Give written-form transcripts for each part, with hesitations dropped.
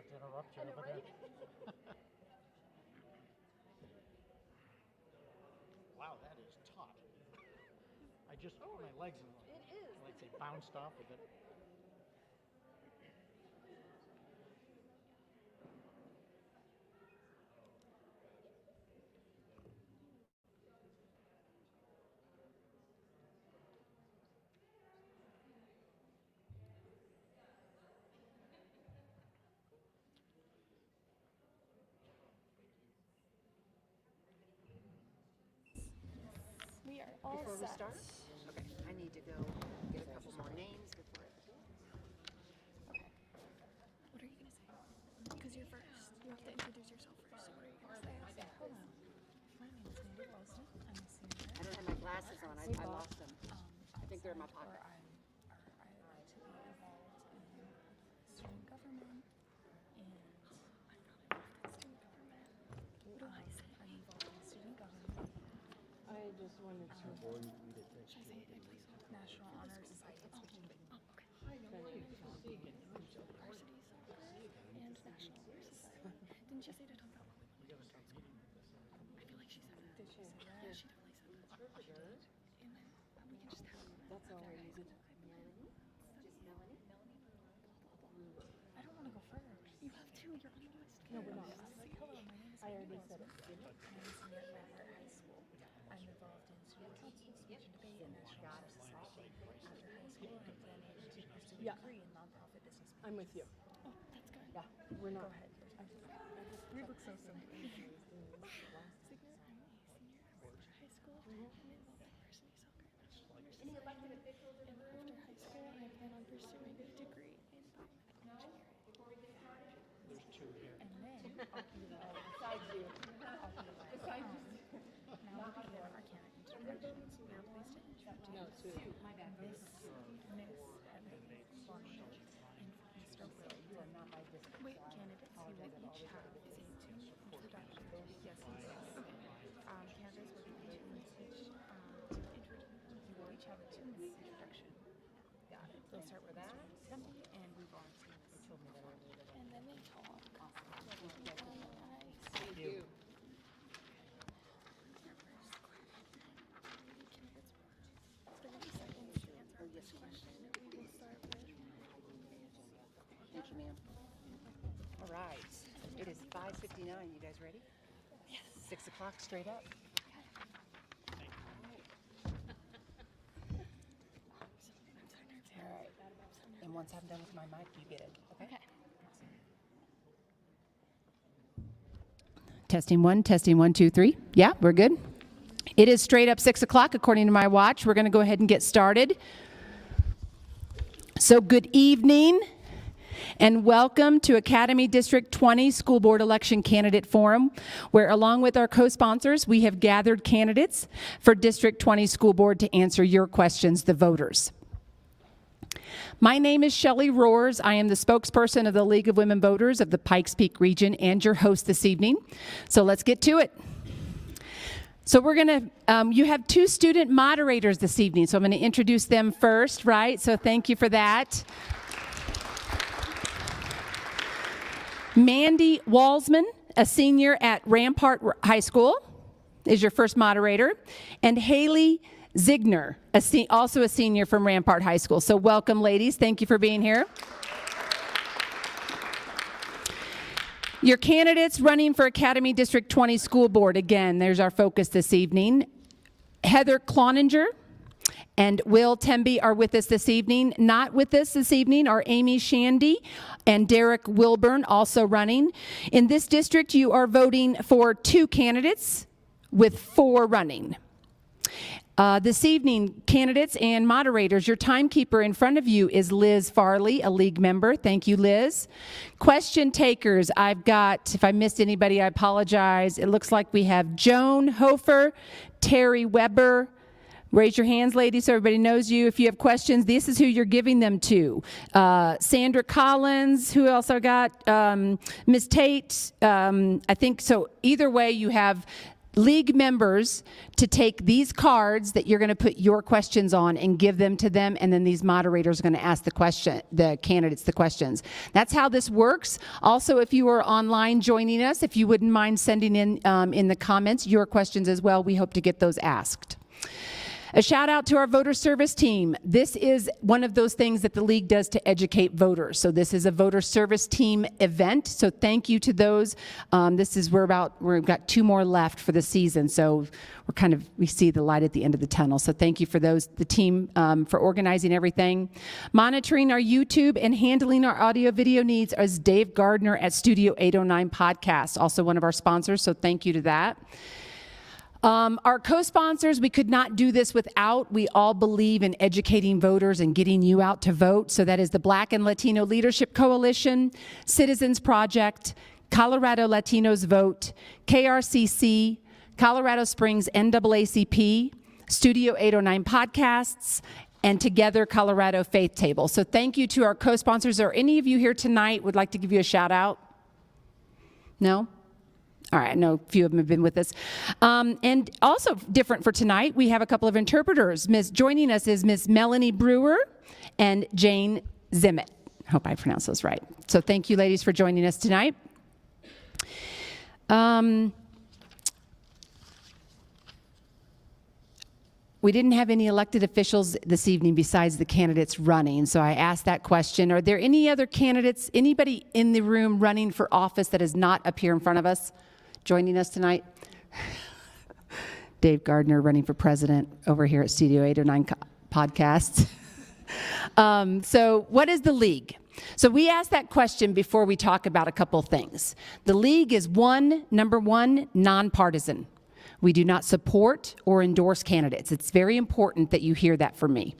to interrupt you over there. Wow, that is taut. I just put my legs in it. It is. Like they bounced off of it. We are all Before set. we start? Okay, I need to go get a couple more names before I begin. Okay. What are you going to say? Because you're first. You have to introduce yourself first. So what are you going to say? Hello. My name is Mandy Wilson. I'm a senior. I don't have my glasses on. I lost them. I think they're in my pocket. I like to be involved in student government, and I'm not involved in student government. What do I say? I'm involved in student government. I just wanted to. Should I say it? Please. National Honor Society. Oh, okay. Varsity soccer and National Honor Society. Didn't she say to talk about what we wanted to do in high school? I feel like she said that. Did she say that? Yeah, she definitely said that. Sure. And then we can just have That's all I needed. Melanie? Just Melanie? I don't want to go first. You have to. You're on the list. No, we're not. Like, hello, my name is I already said it. I'm a senior at Rampart High School. I'm involved in student council, speech and debate, and National Honor Society. After high school, I'm planning to pursue a degree in nonprofit business I'm with you. Oh, that's good. Yeah, we're not. Go ahead. We look so simple. Senior at high school. I'm involved in varsity soccer and National Honor Society. And after high school, I plan on pursuing a degree in biomedical engineering. There's two here. And then I'll be the Besides you. Besides now we begin our candidate introductions. We are pleased to introduce No, two. My bad. Miss Heather Barnett and Mr. Will. Wait, candidates, you will each have is a 2-minute introduction. Yes, candidates will be 2 minutes each to introduce. You will each have a 2-minute introduction. Got it. They'll start with that and move on to And then they talk. Thank you. Your first question. Candidates will have 30 seconds to answer our first question. We will start with Thank you, ma'am. All right. It is 5:59. You guys ready? yes. 6 o'clock straight up. All right. And once I'm done with my mic, you get it. Okay? Testing 1, 2, 3. Yeah, we're good. It is straight up 6 o'clock according to my watch. We're going to go ahead and get started. So good evening and welcome to Academy District 20 School Board Election Candidate Forum, where along with our co-sponsors, we have gathered candidates for District 20 School Board to answer your questions, the voters. My name is Shelley Roars. I am the spokesperson of the League of Women Voters of the Pikes Peak region and your host this evening. So let's get to it. So we're going to, you have 2 student moderators this evening, so I'm going to introduce them first, right? So thank you for that. Mandy Walsman, a senior at Rampart High School, is your first moderator, and Haley Zigner, also a senior from Rampart High School. So welcome, ladies. Thank you for being here. Your candidates running for Academy District 20 School Board. Again, there's our focus this evening. Heather Cloninger and Will Temby are with us this evening. Not with us this evening are Amy Shandy and Derek Wilburn, also running. In this district, you are voting for 2 candidates with 4 running. This evening, candidates and moderators, your timekeeper in front of you is Liz Farley, a league member. Thank you, Liz. Question takers, I've got, if I missed anybody, I apologize. It looks like we have Joan Hofer, Terry Weber. Raise your hands, ladies, so everybody knows you. If you have questions, this is who you're giving them to. Sandra Collins, who else I got? Ms. Tate, I think so. Either way, you have league members to take these cards that you're going to put your questions on and give them to them, and then these moderators are going to ask the candidates the questions. That's how this works. Also, if you are online joining us, if you wouldn't mind sending in the comments your questions as well, we hope to get those asked. A shout out to our voter service team. This is one of those things that the league does to educate voters. So this is a voter service team event. So thank you to those. We've got 2 more left for the season. So we see the light at the end of the tunnel. So thank you for the team for organizing everything. Monitoring our YouTube and handling our audio video needs is Dave Gardner at Studio 809 Podcast, also one of our sponsors. So thank you to that. Our co-sponsors, we could not do this without. We all believe in educating voters and getting you out to vote. So that is the Black and Latino Leadership Coalition, Citizens Project, Colorado Latinos Vote, KRCC, Colorado Springs NAACP, Studio 809 Podcasts, and Together Colorado Faith Table. So thank you to our co-sponsors. Are any of you here tonight would like to give you a shout out? No? All right, I know a few of them have been with us. And also different for tonight, we have a couple of interpreters. Joining us is Miss Melanie Brewer and Jane Zimmett. Hope I pronounced those right. So thank you, ladies, for joining us tonight. We didn't have any elected officials this evening besides the candidates running, so I asked that question. Are there any other candidates, anybody in the room running for office that is not up here in front of us? Joining us tonight, Dave Gardner running for president over here at Studio 809 Podcasts. So what is the league? So we asked that question before we talk about a couple things. The league is number one, nonpartisan. We do not support or endorse candidates. It's very important that you hear that from me.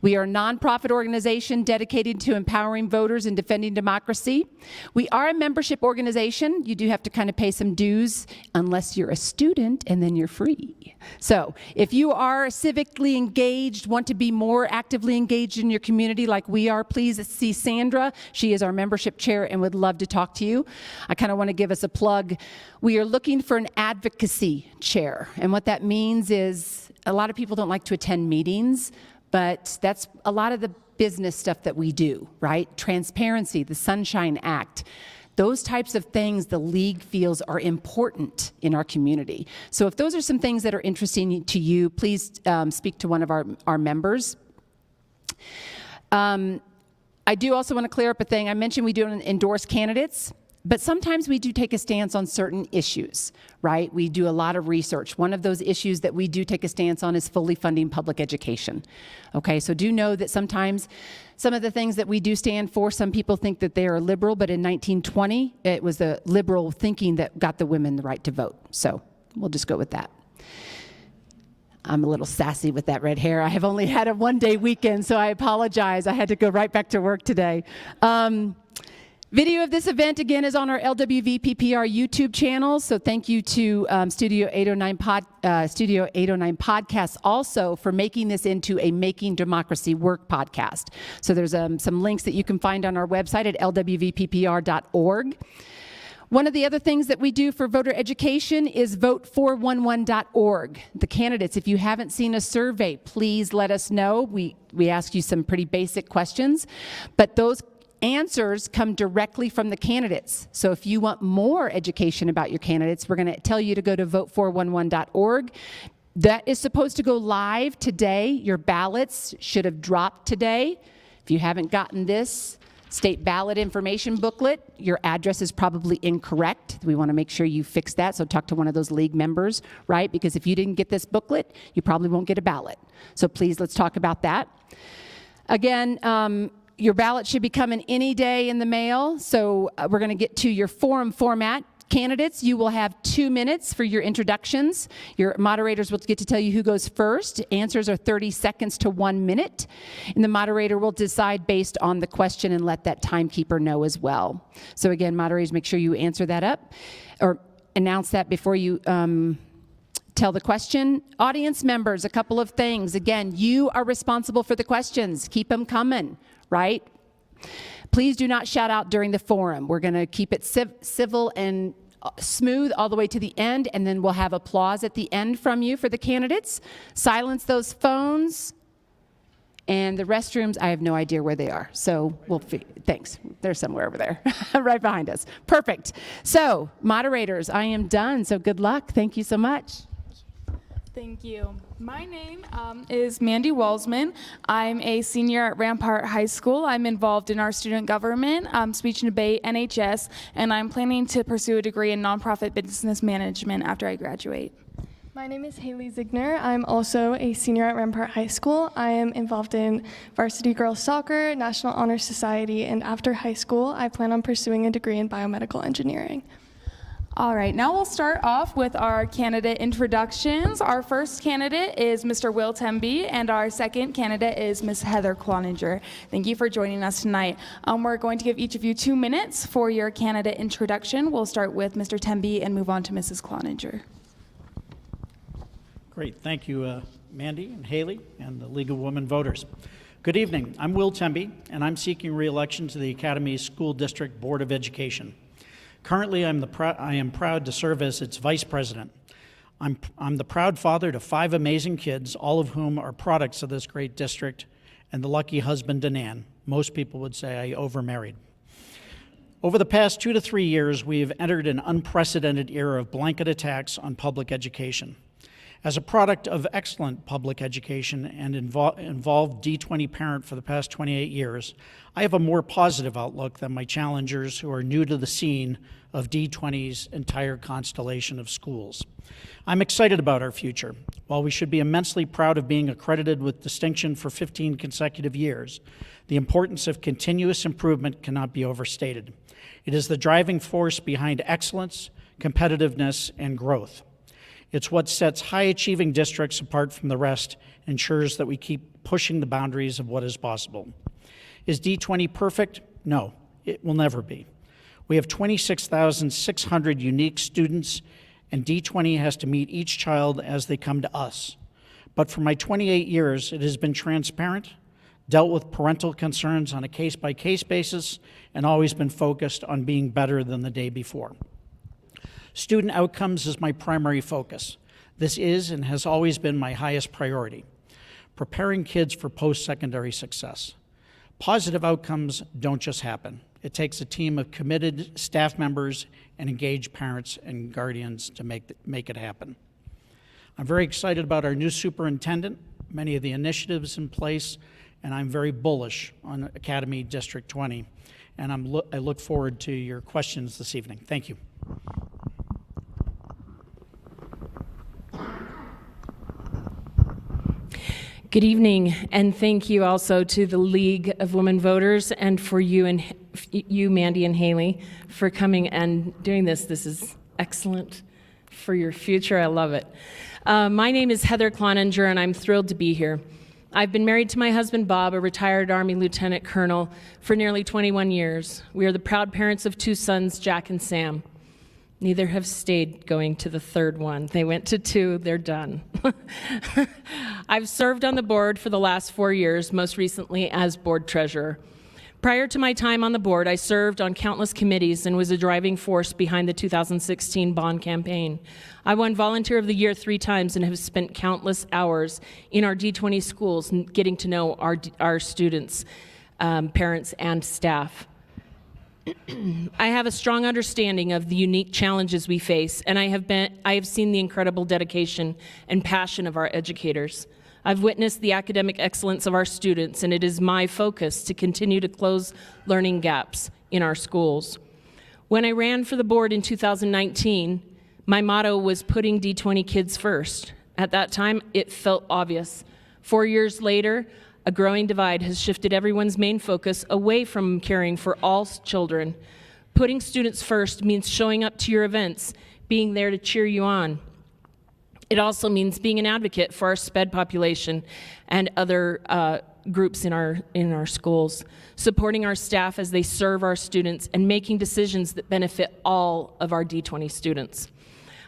We are a nonprofit organization dedicated to empowering voters and defending democracy. We are a membership organization. You do have to kind of pay some dues unless you're a student, and then you're free. So if you are civically engaged, want to be more actively engaged in your community like we are, please see Sandra. She is our membership chair and would love to talk to you. I kind of want to give us a plug. We are looking for an advocacy chair. And what that means is a lot of people don't like to attend meetings, but that's a lot of the business stuff that we do, right? Transparency, the Sunshine Act, those types of things the league feels are important in our community. So if those are some things that are interesting to you, please speak to one of our members. I do also want to clear up a thing. I mentioned we don't endorse candidates. But sometimes we do take a stance on certain issues, right? We do a lot of research. One of those issues that we do take a stance on is fully funding public education. Okay, so do know that sometimes some of the things that we do stand for, some people think that they are liberal, but in 1920, it was the liberal thinking that got the women the right to vote. So we'll just go with that. I'm a little sassy with that red hair. I have only had a one-day weekend, so I apologize. I had to go right back to work today. Video of this event, again, is on our LWVPPR YouTube channel, so thank you to Studio 809 Podcasts also for making this into a Making Democracy Work podcast. So there's some links that you can find on our website at lwvppr.org. One of the other things that we do for voter education is vote411.org. The candidates, if you haven't seen a survey, please let us know. We ask you some pretty basic questions, but those answers come directly from the candidates. So if you want more education about your candidates, we're going to tell you to go to vote411.org. That is supposed to go live today. Your ballots should have dropped today. If you haven't gotten this state ballot information booklet, your address is probably incorrect. We want to make sure you fix that, so talk to one of those league members, right? Because if you didn't get this booklet, you probably won't get a ballot. So please, let's talk about that. Again, your ballot should be coming any day in the mail, so we're going to get to your forum format. Candidates, you will have 2 minutes for your introductions. Your moderators will get to tell you who goes first. Answers are 30 seconds to 1 minute, and the moderator will decide based on the question and let that timekeeper know as well. So again, moderators, make sure you answer that up or announce that before you tell the question. Audience members, a couple of things. Again, you are responsible for the questions. Keep them coming. Right? Please do not shout out during the forum. We're going to keep it civil and smooth all the way to the end, and then we'll have applause at the end from you for the candidates. Silence those phones. And the restrooms, I have no idea where they are. So thanks. They're somewhere over there, right behind us. Perfect. So, moderators, I am done. So good luck. Thank you so much. Thank you. My name is Mandy Walsman. I'm a senior at Rampart High School. I'm involved in our student government, speech and debate, NHS, and I'm planning to pursue a degree in nonprofit business management after I graduate. My name is Haley Ziegner. I'm also a senior at Rampart High School. I am involved in varsity girls soccer, National Honor Society, and after high school, I plan on pursuing a degree in biomedical engineering. All right, now we'll start off with our candidate introductions. Our first candidate is Mr. Will Temby, and our second candidate is Ms. Heather Cloninger. Thank you for joining us tonight. We're going to give each of you 2 minutes for your candidate introduction. We'll start with Mr. Temby and move on to Mrs. Cloninger. Great. Thank you, Mandy and Haley and the League of Women Voters. Good evening. I'm Will Temby, and I'm seeking re-election to the Academy School District Board of Education. Currently, I am proud to serve as its vice president. I'm the proud father to 5 amazing kids, all of whom are products of this great district, and the lucky husband to Nan. Most people would say I overmarried. Over the past 2 to 3 years, we have entered an unprecedented era of blanket attacks on public education. As a product of excellent public education and involved D20 parent for the past 28 years, I have a more positive outlook than my challengers who are new to the scene of D20's entire constellation of schools. I'm excited about our future. While we should be immensely proud of being accredited with distinction for 15 consecutive years, the importance of continuous improvement cannot be overstated. It is the driving force behind excellence, competitiveness, and growth. It's what sets high-achieving districts apart from the rest, ensures that we keep pushing the boundaries of what is possible. Is D20 perfect? No, it will never be. We have 26,600 unique students, and D20 has to meet each child as they come to us. But for my 28 years, it has been transparent, dealt with parental concerns on a case-by-case basis, and always been focused on being better than the day before. Student outcomes is my primary focus. This is and has always been my highest priority, preparing kids for post-secondary success. Positive outcomes don't just happen. It takes a team of committed staff members and engaged parents and guardians to make it happen. I'm very excited about our new superintendent, many of the initiatives in place, and I'm very bullish on Academy District 20, and I look forward to your questions this evening. Thank you. Good evening, and thank you also to the League of Women Voters and for you, Mandy and Haley, for coming and doing this. This is excellent for your future. I love it. My name is Heather Cloninger, and I'm thrilled to be here. I've been married to my husband, Bob, a retired Army Lieutenant Colonel, for nearly 21 years. We are the proud parents of 2 sons, Jack and Sam. Neither have stayed going to the 3rd one. They went to 2, they're done. I've served on the board for the last 4 years, most recently as board treasurer. Prior to my time on the board, I served on countless committees and was a driving force behind the 2016 bond campaign. I won Volunteer of the Year 3 times and have spent countless hours in our D20 schools getting to know our students, parents, and staff. I have a strong understanding of the unique challenges we face, and I have seen the incredible dedication and passion of our educators. I've witnessed the academic excellence of our students, and it is my focus to continue to close learning gaps in our schools. When I ran for the board in 2019, my motto was putting D20 kids first. At that time, it felt obvious. 4 years later, a growing divide has shifted everyone's main focus away from caring for all children. Putting students first means showing up to your events, being there to cheer you on. It also means being an advocate for our SPED population and other groups in our schools, supporting our staff as they serve our students, and making decisions that benefit all of our D20 students.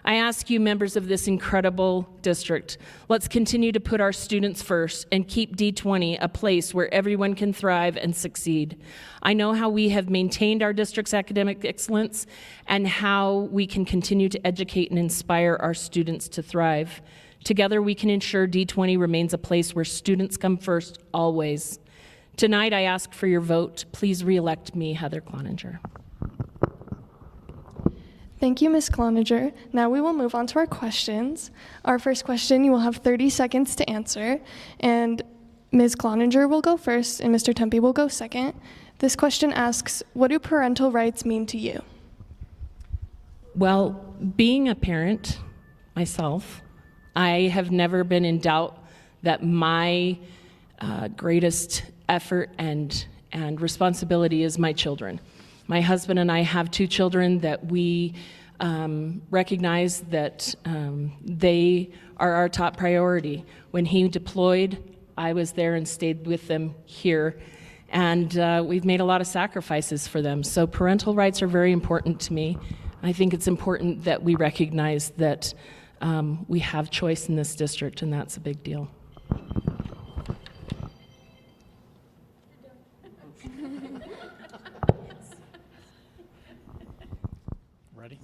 I ask you, members of this incredible district, let's continue to put our students first and keep D20 a place where everyone can thrive and succeed. I know how we have maintained our district's academic excellence and how we can continue to educate and inspire our students to thrive. Together, we can ensure D20 remains a place where students come first, always. Tonight, I ask for your vote. Please re-elect me, Heather Cloninger. Thank you, Ms. Cloninger. Now we will move on to our questions. Our first question, you will have 30 seconds to answer, and Ms. Cloninger will go first, and Mr. Tempe will go second. This question asks, what do parental rights mean to you? Well, being a parent myself, I have never been in doubt that my greatest effort and responsibility is my children. My husband and I have 2 children that we recognize that they are our top priority. When he deployed, I was there and stayed with them here, and we've made a lot of sacrifices for them. So parental rights are very important to me. I think it's important that we recognize that we have choice in this district, and that's a big deal. Ready?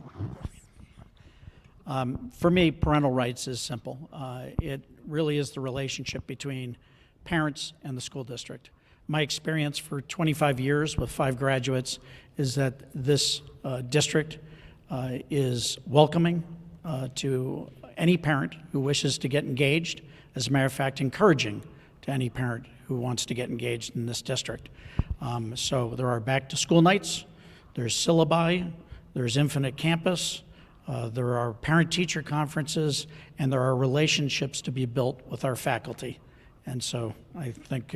For me, parental rights is simple. It really is the relationship between parents and the school district. My experience for 25 years with 5 graduates is that this district is welcoming to any parent who wishes to get engaged. As a matter of fact, encouraging to any parent who wants to get engaged in this district. So there are back to school nights, there's syllabi, there's Infinite Campus, there are parent-teacher conferences, and there are relationships to be built with our faculty. And so I think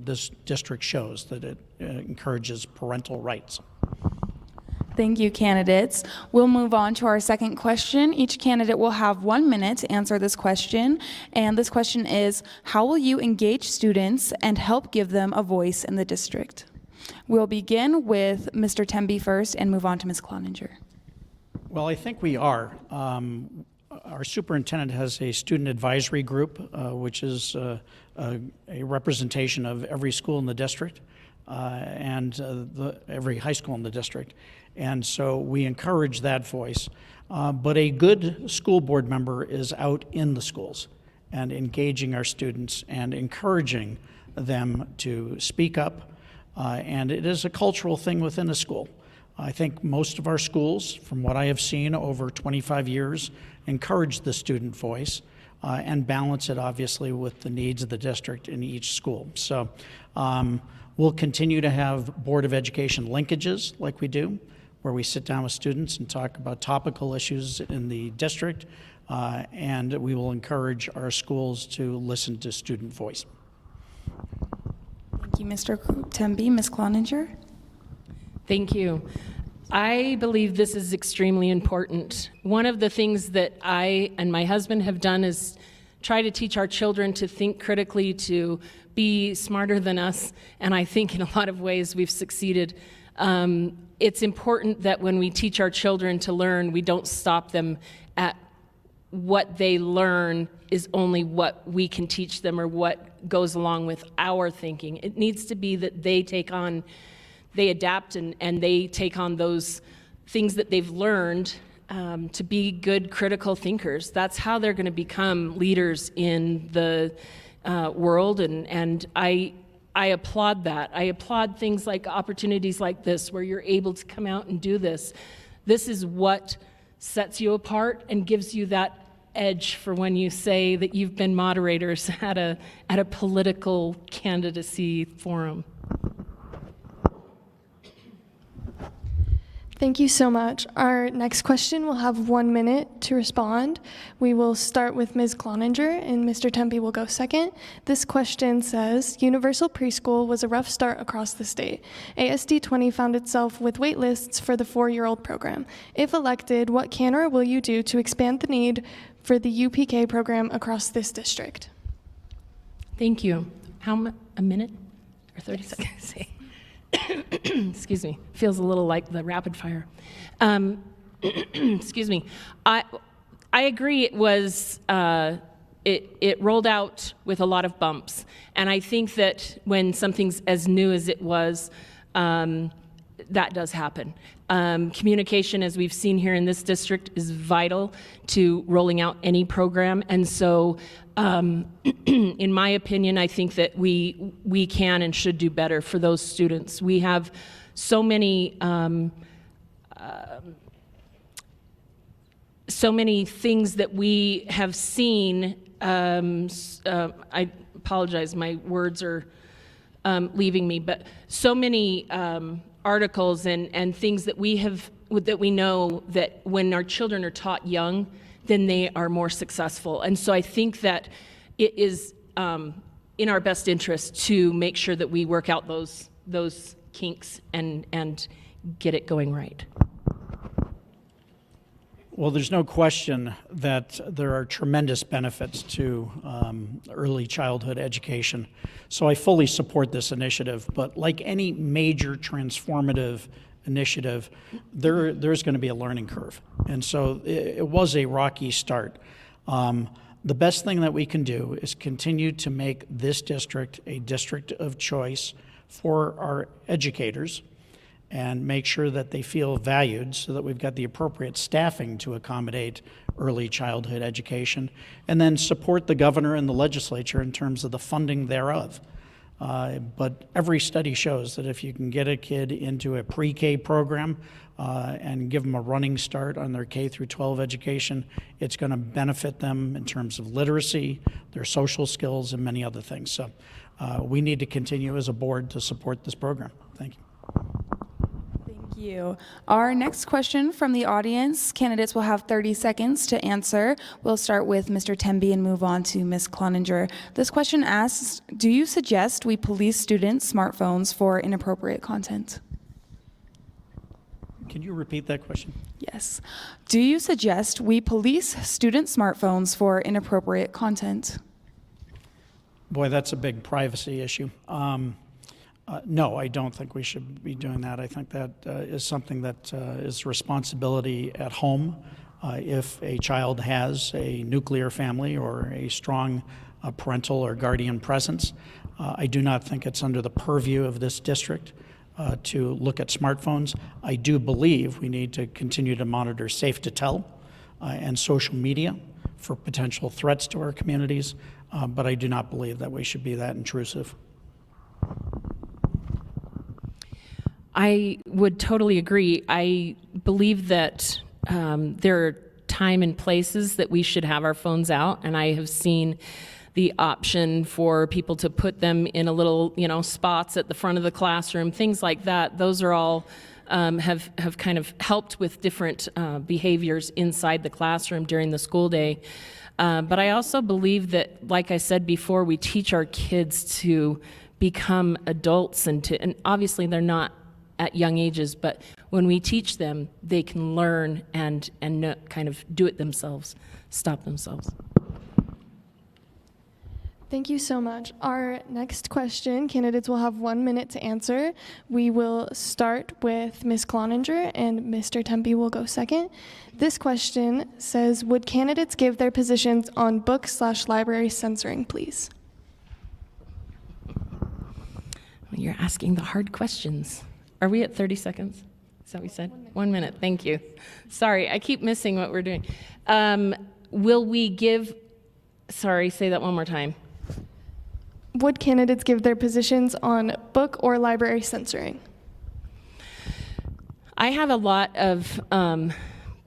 this district shows that it encourages parental rights. Thank you, candidates. We'll move on to our second question. Each candidate will have 1 minute to answer this question. And this question is, how will you engage students and help give them a voice in the district? We'll begin with Mr. Tembe first and move on to Ms. Cloninger. Well, I think we are. Our superintendent has a student advisory group, which is a representation of every school in the district and every high school in the district. And so we encourage that voice. But a good school board member is out in the schools and engaging our students and encouraging them to speak up. And it is a cultural thing within a school. I think most of our schools, from what I have seen over 25 years, encourage the student voice and balance it, obviously, with the needs of the district in each school. So we'll continue to have Board of Education linkages like we do, where we sit down with students and talk about topical issues in the district, and we will encourage our schools to listen to student voice. Thank you, Mr. Tembe. Ms. Cloninger? Thank you. I believe this is extremely important. One of the things that I and my husband have done is try to teach our children to think critically, to be smarter than us, and I think in a lot of ways we've succeeded. It's important that when we teach our children to learn, we don't stop them at what they learn is only what we can teach them or what goes along with our thinking. It needs to be that they adapt and they take on those things that they've learned to be good critical thinkers. That's how they're going to become leaders in the world, and I applaud that. I applaud things like opportunities like this where you're able to come out and do this. This is what sets you apart and gives you that edge for when you say that you've been moderators at a political candidacy forum. Thank you so much. Our next question will have 1 minute to respond. We will start with Ms. Cloninger, and Mr. Tempe will go second. This question says, universal preschool was a rough start across the state. ASD 20 found itself with wait lists for the 4-year-old program. If elected, what can or will you do to expand the need for the UPK program across this district? Thank you. A minute or 30 seconds? Excuse me, feels a little like the rapid fire. Excuse me. I agree. It was it rolled out with a lot of bumps, and I think that when something's as new as it was, that does happen. Communication, as we've seen here in this district, is vital to rolling out any program, and so in my opinion, I think that we can and should do better for those students. We have so many things that we have seen. I apologize, my words are leaving me, but so many articles and things that we know that when our children are taught young, then they are more successful. And so I think that it is in our best interest to make sure that we work out those kinks and get it going right. Well, there's no question that there are tremendous benefits to early childhood education. So I fully support this initiative, but like any major transformative initiative, there's going to be a learning curve. And so it was a rocky start. The best thing that we can do is continue to make this district a district of choice for our educators, and make sure that they feel valued so that we've got the appropriate staffing to accommodate early childhood education, and then support the governor and the legislature in terms of the funding thereof. But every study shows that if you can get a kid into a pre-K program and give them a running start on their K through 12 education, it's going to benefit them in terms of literacy, their social skills, and many other things. So we need to continue as a board to support this program. Thank you. Thank you. Our next question from the audience, candidates will have 30 seconds to answer. We'll start with Mr. Temby and move on to Ms. Cloninger. This question asks, do you suggest we police students' smartphones for inappropriate content? Can you repeat that question? Yes. Do you suggest we police student smartphones for inappropriate content? Boy, that's a big privacy issue. No, I don't think we should be doing that. I think that is something that is responsibility at home. If a child has a nuclear family or a strong parental or guardian presence, I do not think it's under the purview of this district to look at smartphones. I do believe we need to continue to monitor Safe to Tell and social media for potential threats to our communities, but I do not believe that we should be that intrusive. I would totally agree. I believe that there are time and places that we should have our phones out, and I have seen the option for people to put them in a little, spots at the front of the classroom, things like that. Those are all have kind of helped with different behaviors inside the classroom during the school day. But I also believe that, like I said before, we teach our kids to become adults, and obviously they're not at young ages, but when we teach them, they can learn and kind of do it themselves, stop themselves. Thank you so much. Our next question, candidates will have 1 minute to answer. We will start with Ms. Cloninger, and Mr. Tempe will go second. This question says, would candidates give their positions on book/library censoring, please? Well, you're asking the hard questions. Are we at 30 seconds? Is that what we said? 1 minute. Thank you. Sorry, I keep missing what we're doing. Will we give, sorry, say that one more time. Would candidates give their positions on book or library censoring? I have a lot of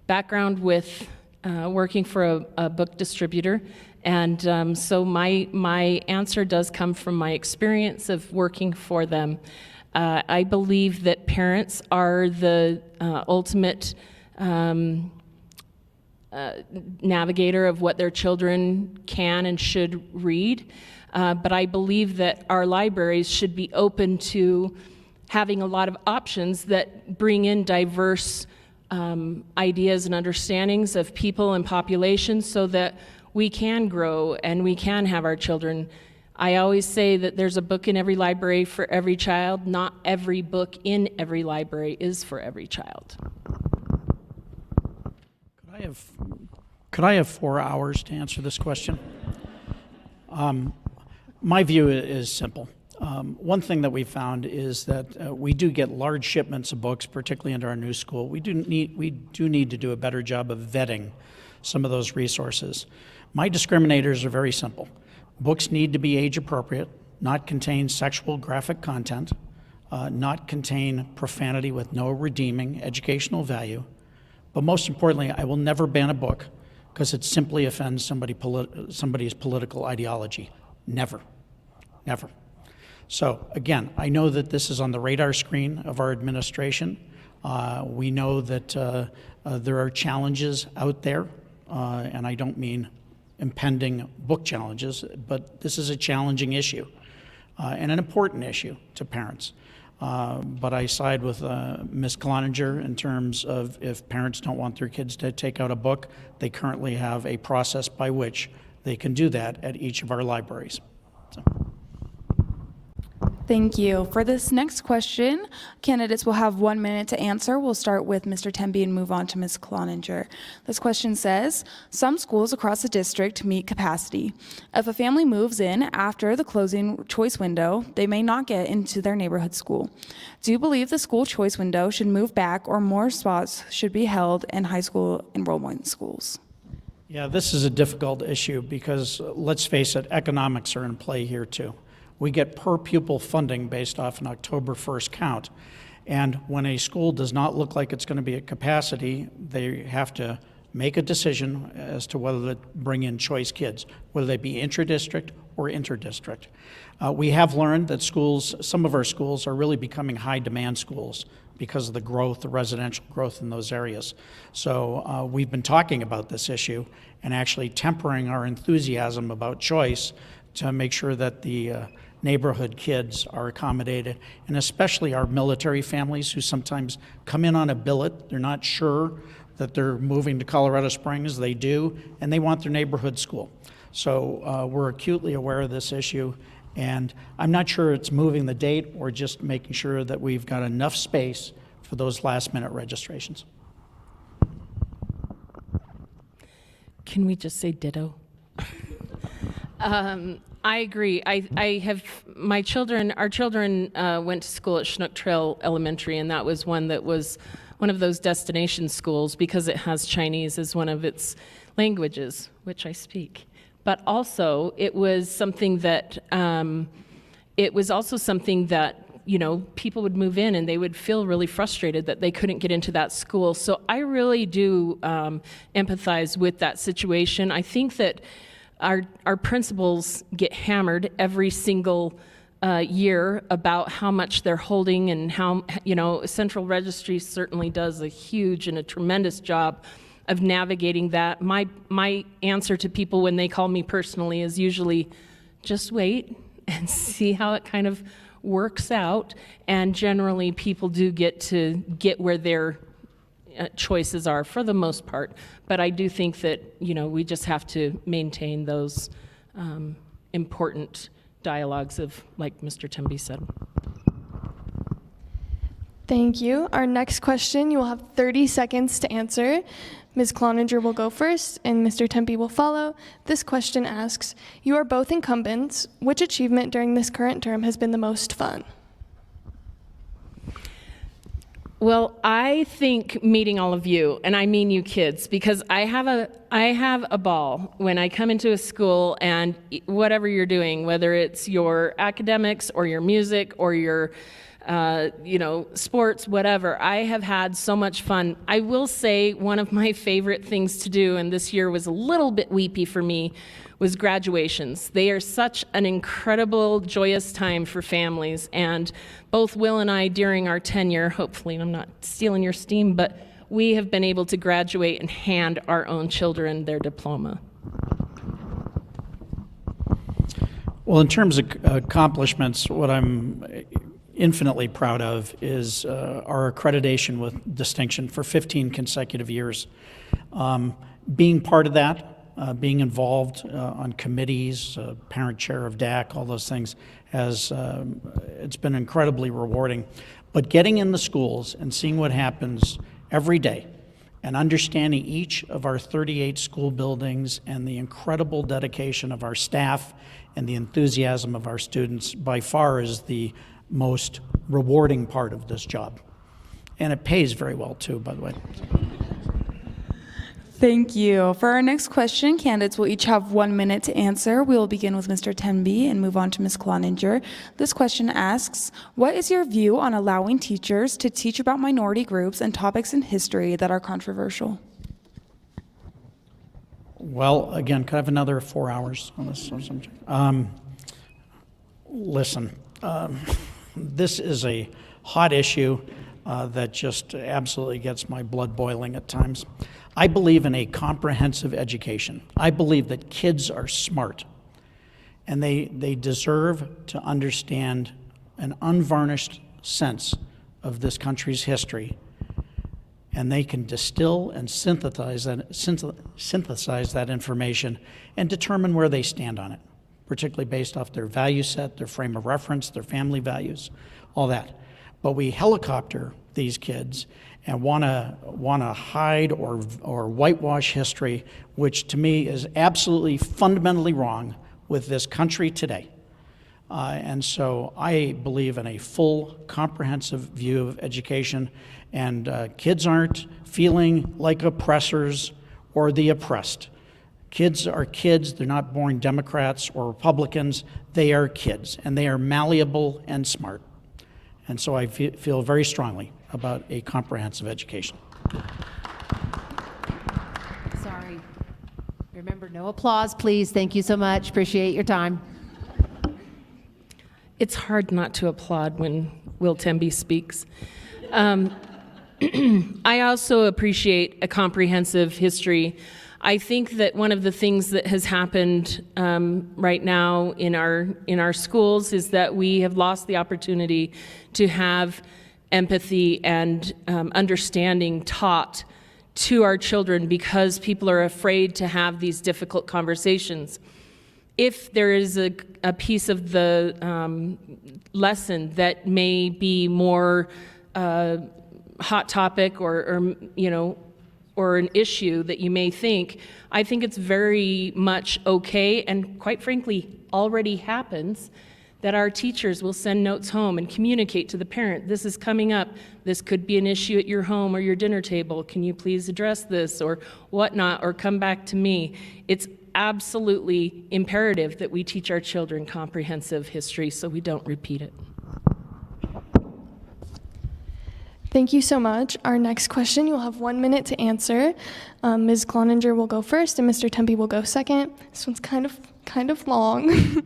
background with working for a book distributor, and so my answer does come from my experience of working for them. I believe that parents are the ultimate navigator of what their children can and should read, but I believe that our libraries should be open to having a lot of options that bring in diverse ideas and understandings of people and populations so that we can grow and we can have our children. I always say that there's a book in every library for every child. Not every book in every library is for every child. Could I have Could I have 4 hours to answer this question? My view is simple. One thing that we found is that we do get large shipments of books, particularly into our new school. We do need to do a better job of vetting some of those resources. My discriminators are very simple. Books need to be age appropriate, not contain sexual graphic content, not contain profanity with no redeeming educational value. But most importantly, I will never ban a book because it simply offends somebody's political ideology. Never, never. So again, I know that this is on the radar screen of our administration. We know that there are challenges out there, and I don't mean impending book challenges, but this is a challenging issue and an important issue to parents. But I side with Ms. Cloninger in terms of if parents don't want their kids to take out a book, they currently have a process by which they can do that at each of our libraries. So. Thank you. For this next question, candidates will have 1 minute to answer. We'll start with Mr. Temby and move on to Ms. Cloninger. This question says, some schools across the district meet capacity. If a family moves in after the closing choice window, they may not get into their neighborhood school. Do you believe the school choice window should move back or more spots should be held in high school enrollment schools? Yeah, this is a difficult issue because, let's face it, economics are in play here too. We get per pupil funding based off an October 1st count. And when a school does not look like it's going to be at capacity, they have to make a decision as to whether to bring in choice kids, whether they be intra-district or inter-district. We have learned that some of our schools are really becoming high demand schools because of the growth, the residential growth in those areas. So we've been talking about this issue and actually tempering our enthusiasm about choice to make sure that the neighborhood kids are accommodated, and especially our military families who sometimes come in on a billet. They're not sure that they're moving to Colorado Springs. They do, and they want their neighborhood school. So we're acutely aware of this issue, and I'm not sure it's moving the date or just making sure that we've got enough space for those last-minute registrations. Can we just say ditto? I agree. I have our children went to school at Chinook Trail Elementary, and that was one of those destination schools because it has Chinese as one of its languages, which I speak. But also, it was something that people would move in and they would feel really frustrated that they couldn't get into that school. So I really do empathize with that situation. I think that our principals get hammered every single year about how much they're holding and how, Central Registry certainly does a huge and a tremendous job of navigating that. My answer to people when they call me personally is usually just wait and see how it kind of works out. And generally people do get where their choices are for the most part, but I do think that we just have to maintain those important dialogues of, like Mr. Temby said. Thank you. Our next question, you will have 30 seconds to answer. Ms. Cloninger will go first, and Mr. Temby will follow. This question asks, you are both incumbents. Which achievement during this current term has been the most fun? Well, I think meeting all of you, and I mean you kids, because I have a ball when I come into a school, and whatever you're doing, whether it's your academics or your music or your sports, whatever, I have had so much fun. I will say one of my favorite things to do, and this year was a little bit weepy for me, was graduations. They are such an incredible, joyous time for families, and both Will and I, during our tenure, hopefully I'm not stealing your steam, but we have been able to graduate and hand our own children their diploma. Well, in terms of accomplishments, what I'm infinitely proud of is our accreditation with distinction for 15 consecutive years. Being part of that, being involved on committees, parent chair of DAC, all those things, it's been incredibly rewarding. But getting in the schools and seeing what happens every day and understanding each of our 38 school buildings and the incredible dedication of our staff and the enthusiasm of our students by far is the most rewarding part of this job. And it pays very well too, by the way. Thank you. For our next question, candidates will each have 1 minute to answer. We will begin with Mr. Temby and move on to Ms. Cloninger. This question asks, what is your view on allowing teachers to teach about minority groups and topics in history that are controversial? Well, again, could I have another 4 hours on this subject? Listen, this is a hot issue that just absolutely gets my blood boiling at times. I believe in a comprehensive education. I believe that kids are smart, and they deserve to understand an unvarnished sense of this country's history, and they can distill and synthesize that information and determine where they stand on it, particularly based off their value set, their frame of reference, their family values, all that. But we helicopter these kids and want to hide or whitewash history, which to me is absolutely fundamentally wrong with this country today. And so I believe in a full, comprehensive view of education, and kids aren't feeling like oppressors or the oppressed. Kids are kids. They're not born Democrats or Republicans. They are kids, and they are malleable and smart. And so I feel very strongly about a comprehensive education. Sorry. Remember, no applause, please. Thank you so much. Appreciate your time. It's hard not to applaud when Will Temby speaks. I also appreciate a comprehensive history. I think that one of the things that has happened right now in our schools is that we have lost the opportunity to have empathy and understanding taught to our children because people are afraid to have these difficult conversations. If there is a piece of the lesson that may be more hot topic or an issue that you may think, I think it's very much okay, and quite frankly, already happens, that our teachers will send notes home and communicate to the parent, this is coming up, this could be an issue at your home or your dinner table, can you please address this, or whatnot, or come back to me. It's absolutely imperative that we teach our children comprehensive history so we don't repeat it. Thank you so much. Our next question, you'll have 1 minute to answer. Ms. Cloninger will go first, and Mr. Temby will go second. This one's kind of long.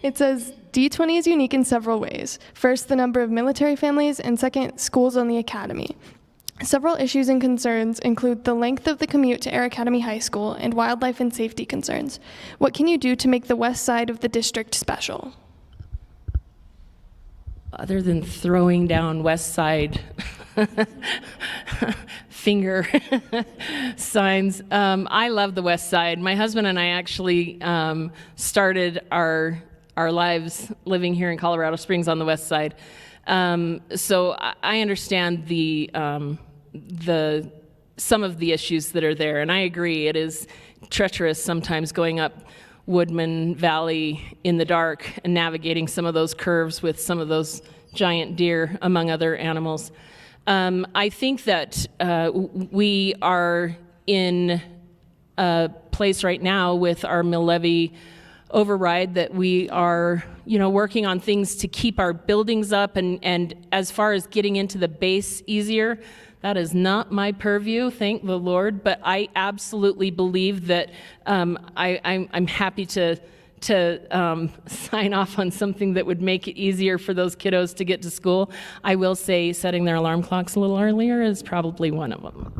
It says, D20 is unique in several ways. First, the number of military families, and second, schools on the academy. Several issues and concerns include the length of the commute to Air Academy High School and wildlife and safety concerns. What can you do to make the west side of the district special? Other than throwing down West Side finger signs, I love the West Side. My husband and I actually started our lives living here in Colorado Springs on the West Side. So I understand some of the issues that are there, and I agree it is treacherous sometimes going up Woodman Valley in the dark and navigating some of those curves with some of those giant deer, among other animals. I think that we are in a place right now with our mill levy override that we are, working on things to keep our buildings up, and as far as getting into the base easier, that is not my purview, thank the Lord, but I absolutely believe that I'm happy to sign off on something that would make it easier for those kiddos to get to school. I will say setting their alarm clocks a little earlier is probably one of them.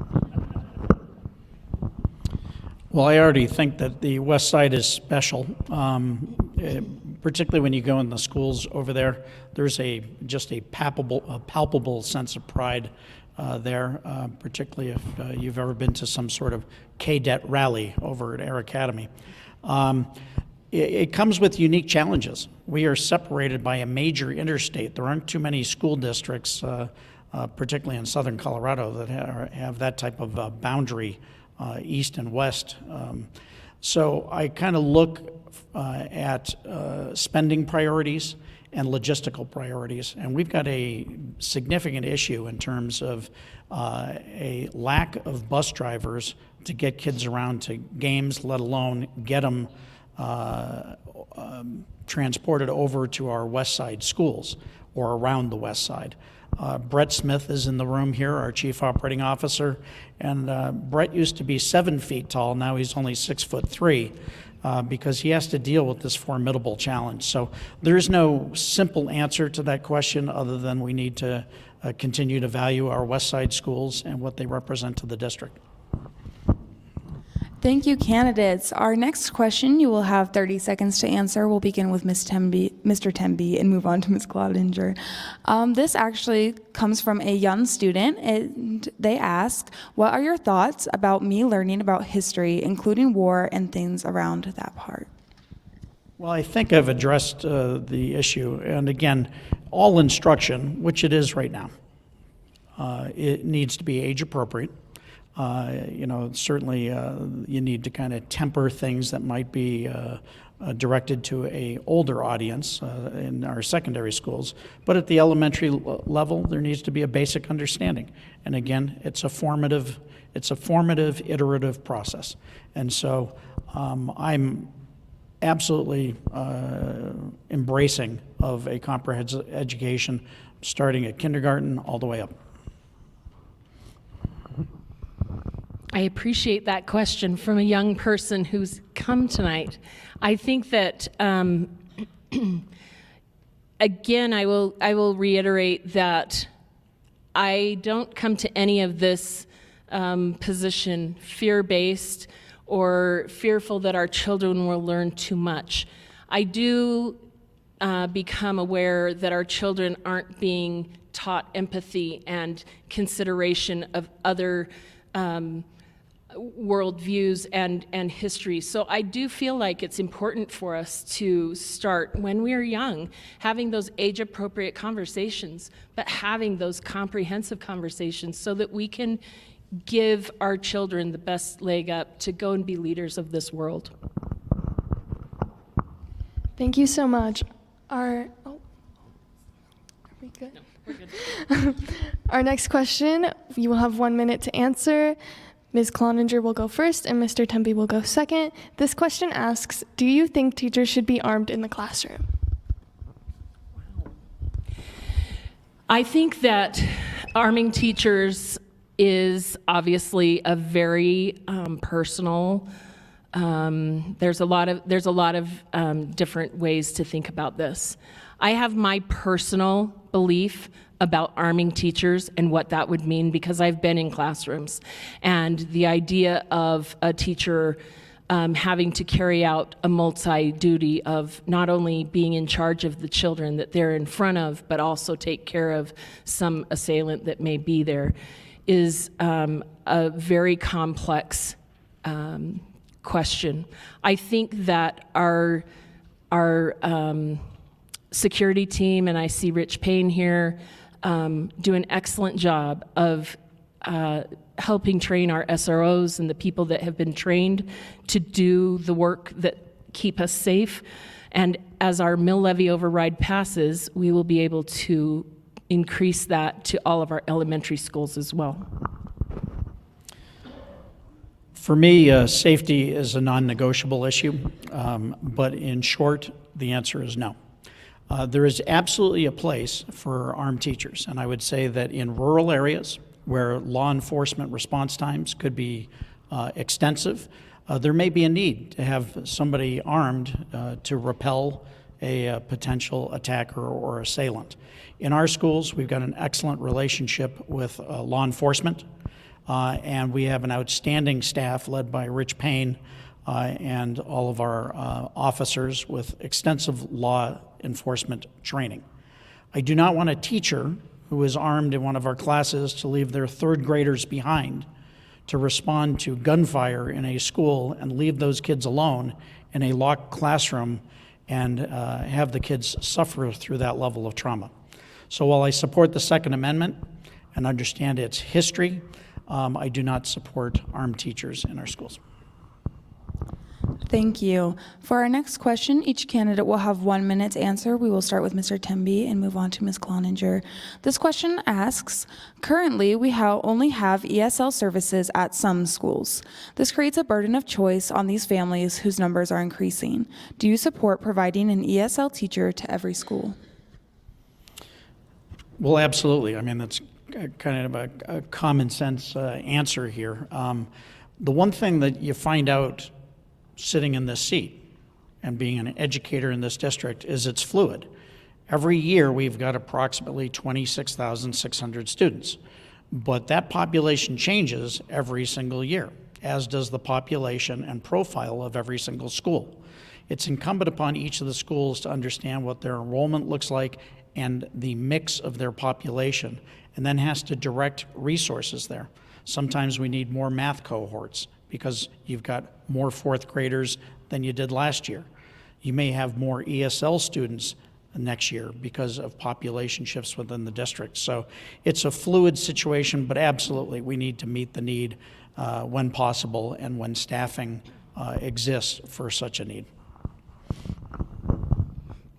Well, I already think that the West Side is special, particularly when you go in the schools over there. There's just a palpable sense of pride there, particularly if you've ever been to some sort of KDET rally over at Air Academy. It comes with unique challenges. We are separated by a major interstate. There aren't too many school districts particularly in southern Colorado, that have that type of boundary east and west. So I kind of look at spending priorities and logistical priorities, and we've got a significant issue in terms of a lack of bus drivers to get kids around to games, let alone get them transported over to our west side schools or around the west side. Brett Smith is in the room here, our Chief Operating Officer, and Brett used to be 7 feet tall. Now he's only 6'3", because he has to deal with this formidable challenge. So there's no simple answer to that question other than we need to continue to value our west side schools and what they represent to the district. Thank you, candidates. Our next question, you will have 30 seconds to answer. We'll begin with Mr. Temby and move on to Ms. Clodinger. This actually comes from a young student, and they ask, what are your thoughts about me learning about history, including war and things around that part? Well, I think I've addressed the issue. And again, all instruction, which it is right now, it needs to be age appropriate. Certainly you need to kind of temper things that might be directed to a older audience in our secondary schools. But at the elementary level, there needs to be a basic understanding. And again, it's a formative, iterative process. And so I'm absolutely embracing of a comprehensive education starting at kindergarten all the way up. I appreciate that question from a young person who's come tonight. I think that, again, I will reiterate that I don't come to any of this position fear-based or fearful that our children will learn too much. I do become aware that our children aren't being taught empathy and consideration of other worldviews and history. So I do feel like it's important for us to start when we're young, having those age-appropriate conversations, but having those comprehensive conversations so that we can give our children the best leg up to go and be leaders of this world. Thank you so much. Are we good? No, we're good. Our next question, you will have 1 minute to answer. Ms. Cloninger will go first and Mr. Temby will go second. This question asks, do you think teachers should be armed in the classroom? I think that arming teachers is obviously a very personal. There's a lot of different ways to think about this. I have my personal belief about arming teachers and what that would mean because I've been in classrooms, and the idea of a teacher having to carry out a multi-duty of not only being in charge of the children that they're in front of, but also take care of some assailant that may be there is a very complex question. I think that our security team, and I see Rich Payne here, do an excellent job of helping train our SROs and the people that have been trained to do the work that keep us safe. And as our mill levy override passes, we will be able to increase that to all of our elementary schools as well. For me, safety is a non-negotiable issue, but in short, the answer is no. There is absolutely a place for armed teachers, and I would say that in rural areas where law enforcement response times could be extensive, there may be a need to have somebody armed to repel a potential attacker or assailant. In our schools, we've got an excellent relationship with law enforcement, and we have an outstanding staff led by Rich Payne and all of our officers with extensive law enforcement training. I do not want a teacher who is armed in one of our classes to leave their third graders behind to respond to gunfire in a school and leave those kids alone in a locked classroom and have the kids suffer through that level of trauma. So while I support the Second Amendment and understand its history, I do not support armed teachers in our schools. Thank you. For our next question, each candidate will have 1 minute to answer. We will start with Mr. Temby and move on to Ms. Cloninger. This question asks, currently we only have ESL services at some schools. This creates a burden of choice on these families whose numbers are increasing. Do you support providing an ESL teacher to every school? Well, absolutely. I mean, that's kind of a common sense answer here. The one thing that you find out sitting in this seat and being an educator in this district is it's fluid. Every year we've got approximately 26,600 students, but that population changes every single year, as does the population and profile of every single school. It's incumbent upon each of the schools to understand what their enrollment looks like and the mix of their population, and then has to direct resources there. Sometimes we need more math cohorts because you've got more fourth graders than you did last year. You may have more ESL students next year because of population shifts within the district. So it's a fluid situation, but absolutely we need to meet the need when possible and when staffing exists for such a need.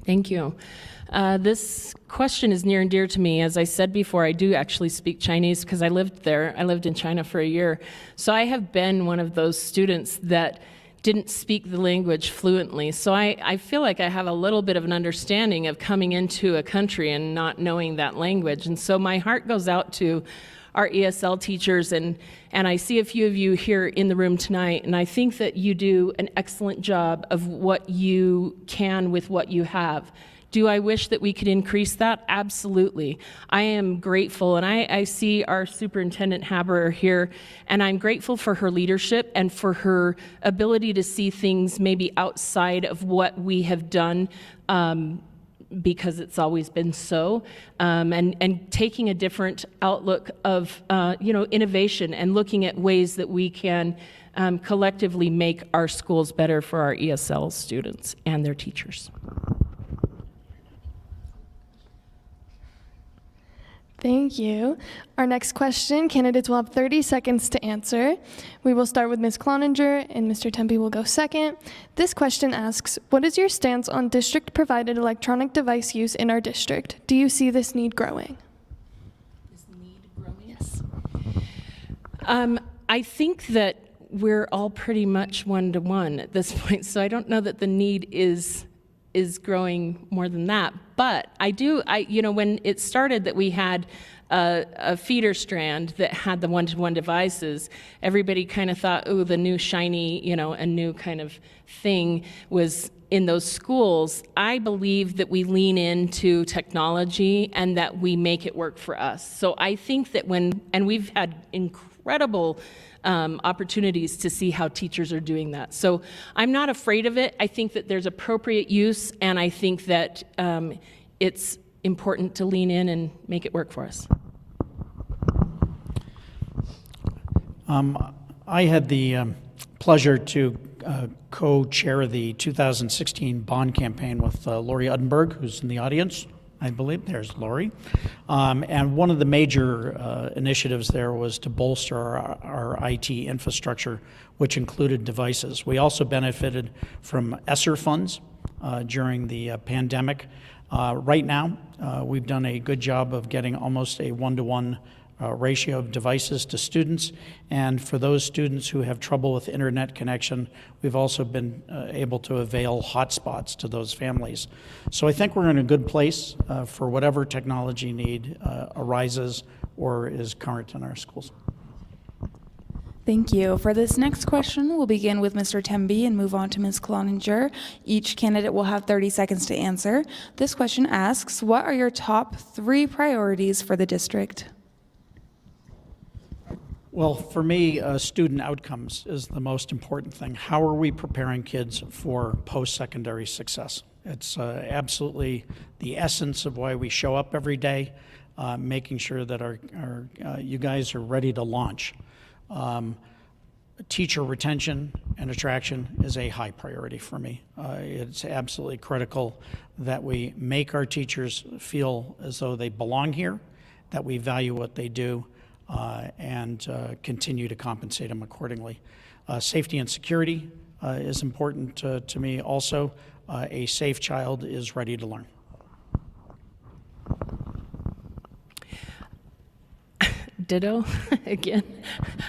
Thank you. This question is near and dear to me. As I said before, I do actually speak Chinese because I lived there. I lived in China for a year. So I have been one of those students that didn't speak the language fluently. So I feel like I have a little bit of an understanding of coming into a country and not knowing that language. And so my heart goes out to our ESL teachers, and I see a few of you here in the room tonight, and I think that you do an excellent job of what you can with what you have. Do I wish that we could increase that? Absolutely. I am grateful, and I see our Superintendent Haber here, and I'm grateful for her leadership and for her ability to see things maybe outside of what we have done, because it's always been so, and taking a different outlook of innovation and looking at ways that we can collectively make our schools better for our ESL students and their teachers. Thank you. Our next question, candidates will have 30 seconds to answer. We will start with Ms. Cloninger, and Mr. Tempe will go second. This question asks, what is your stance on district-provided electronic device use in our district? Do you see this need growing? This need growing? Yes. I think that we're all pretty much one-to-one at this point, so I don't know that the need is growing more than that. But when it started that we had a feeder strand that had the one-to-one devices, everybody kind of thought, oh, the new shiny, a new kind of thing was in those schools. I believe that we lean into technology and that we make it work for us. So I think that and we've had incredible opportunities to see how teachers are doing that. So I'm not afraid of it. I think that there's appropriate use, and I think that it's important to lean in and make it work for us. I had the pleasure to co-chair the 2016 bond campaign with Lori Uddenberg, who's in the audience. I believe there's Lori. And one of the major initiatives there was to bolster our IT infrastructure, which included devices. We also benefited from ESSER funds during the pandemic. Right now, we've done a good job of getting almost a one-to-one ratio of devices to students, and for those students who have trouble with internet connection, we've also been able to avail hotspots to those families. So I think we're in a good place for whatever technology need arises or is current in our schools. Thank you. For this next question, we'll begin with Mr. Temby and move on to Ms. Cloninger. Each candidate will have 30 seconds to answer. This question asks, what are your top 3 priorities for the district? Well, for me, student outcomes is the most important thing. How are we preparing kids for post-secondary success? It's absolutely the essence of why we show up every day, making sure that you guys are ready to launch. Teacher retention and attraction is a high priority for me. It's absolutely critical that we make our teachers feel as though they belong here, that we value what they do and continue to compensate them accordingly. Safety and security is important to me also. A safe child is ready to learn. Ditto again.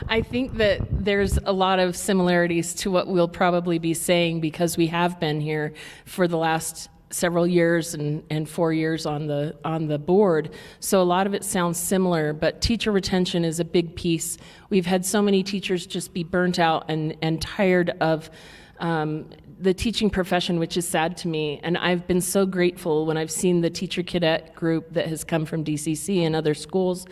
I think that there's a lot of similarities to what we'll probably be saying because we have been here for the last several years and 4 years on the board. So a lot of it sounds similar, but teacher retention is a big piece. We've had so many teachers just be burnt out and tired of the teaching profession, which is sad to me. And I've been so grateful when I've seen the teacher cadet group that has come from DCC and other schools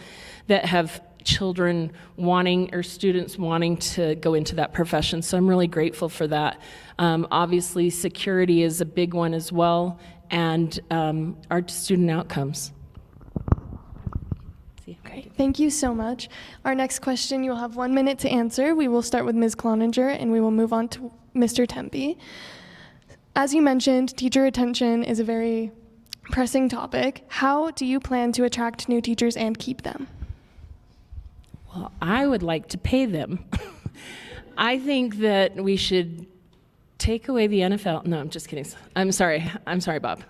that have children wanting or students wanting to go into that profession. So I'm really grateful for that. Obviously, security is a big one as well, and our student outcomes. Great. Thank you so much. Our next question, you'll have 1 minute to answer. We will start with Ms. Cloninger, and we will move on to Mr. Tempe. As you mentioned, teacher retention is a very pressing topic. How do you plan to attract new teachers and keep them? Well, I would like to pay them. I think that we should take away the NFL. No, I'm just kidding. I'm sorry, Bob.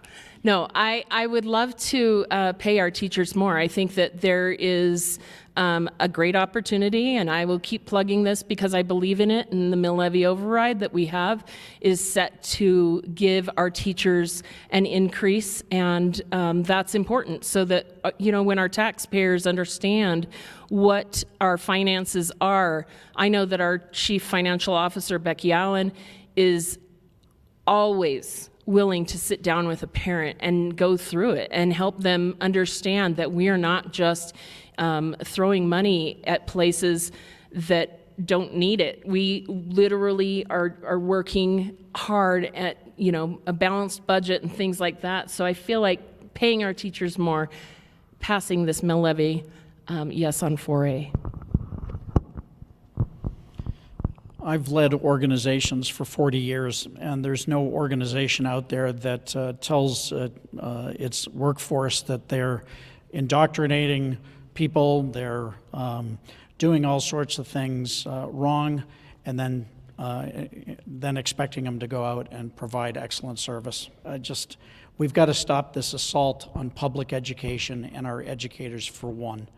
No, I would love to pay our teachers more. I think that there is a great opportunity, and I will keep plugging this because I believe in it, and the mill levy override that we have is set to give our teachers an increase, and that's important so that, when our taxpayers understand what our finances are. I know that our Chief Financial Officer, Becky Allen, is always willing to sit down with a parent and go through it and help them understand that we are not just throwing money at places that don't need it. We literally are working hard at, a balanced budget and things like that. So I feel like paying our teachers more, passing this mill levy, yes on 4A. I've led organizations for 40 years, and there's no organization out there that tells its workforce that they're indoctrinating people, they're doing all sorts of things wrong, and then expecting them to go out and provide excellent service. We've got to stop this assault on public education and our educators for one.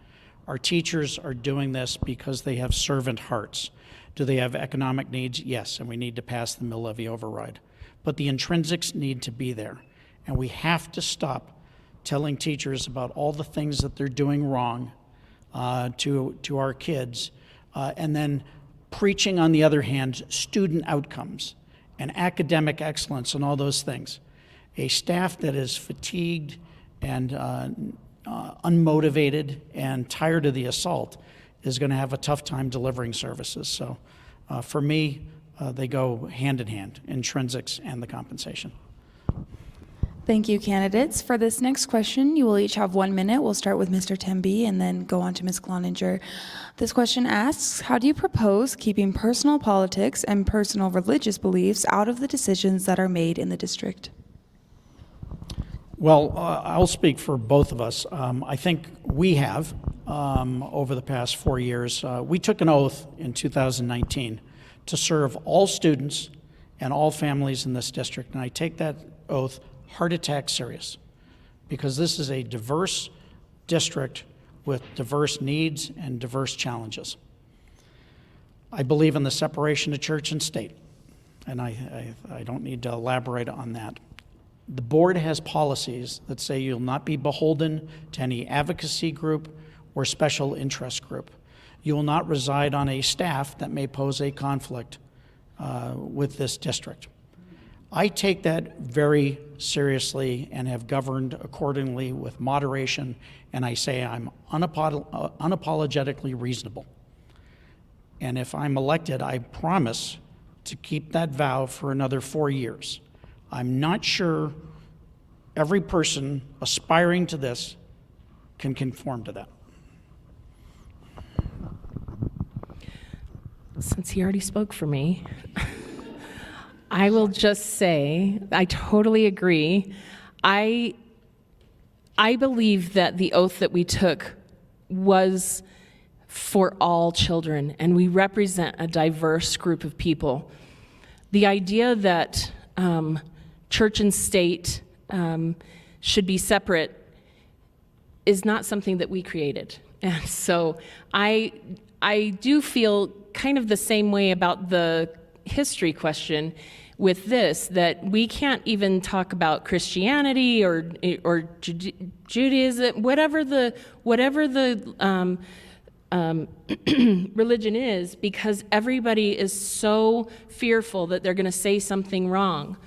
Our teachers are doing this because they have servant hearts. Do they have economic needs? Yes, and we need to pass the mill levy override. But the intrinsics need to be there. And we have to stop telling teachers about all the things that they're doing wrong to our kids, and then preaching, on the other hand, student outcomes and academic excellence and all those things. A staff that is fatigued and unmotivated and tired of the assault is going to have a tough time delivering services. So for me, they go hand in hand, intrinsics and the compensation. Thank you, candidates. For this next question, you will each have 1 minute. We'll start with Mr. Tempe and then go on to Ms. Cloninger. This question asks, how do you propose keeping personal politics and personal religious beliefs out of the decisions that are made in the district? Well, I'll speak for both of us. I think we have, over the past 4 years, we took an oath in 2019 to serve all students and all families in this district, and I take that oath heart attack serious, because this is a diverse district with diverse needs and diverse challenges. I believe in the separation of church and state, and I don't need to elaborate on that. The board has policies that say you'll not be beholden to any advocacy group or special interest group. You will not reside on a staff that may pose a conflict with this district. I take that very seriously and have governed accordingly with moderation, and I say I'm unapologetically reasonable. And if I'm elected, I promise to keep that vow for another 4 years. I'm not sure every person aspiring to this can conform to that. Since he already spoke for me, I will just say I totally agree. I believe that the oath that we took was for all children, and we represent a diverse group of people. The idea that church and state should be separate is not something that we created. And so I do feel kind of the same way about the history question with this, that we can't even talk about Christianity or Judaism, whatever the religion is, because everybody is so fearful that they're going to say something wrong.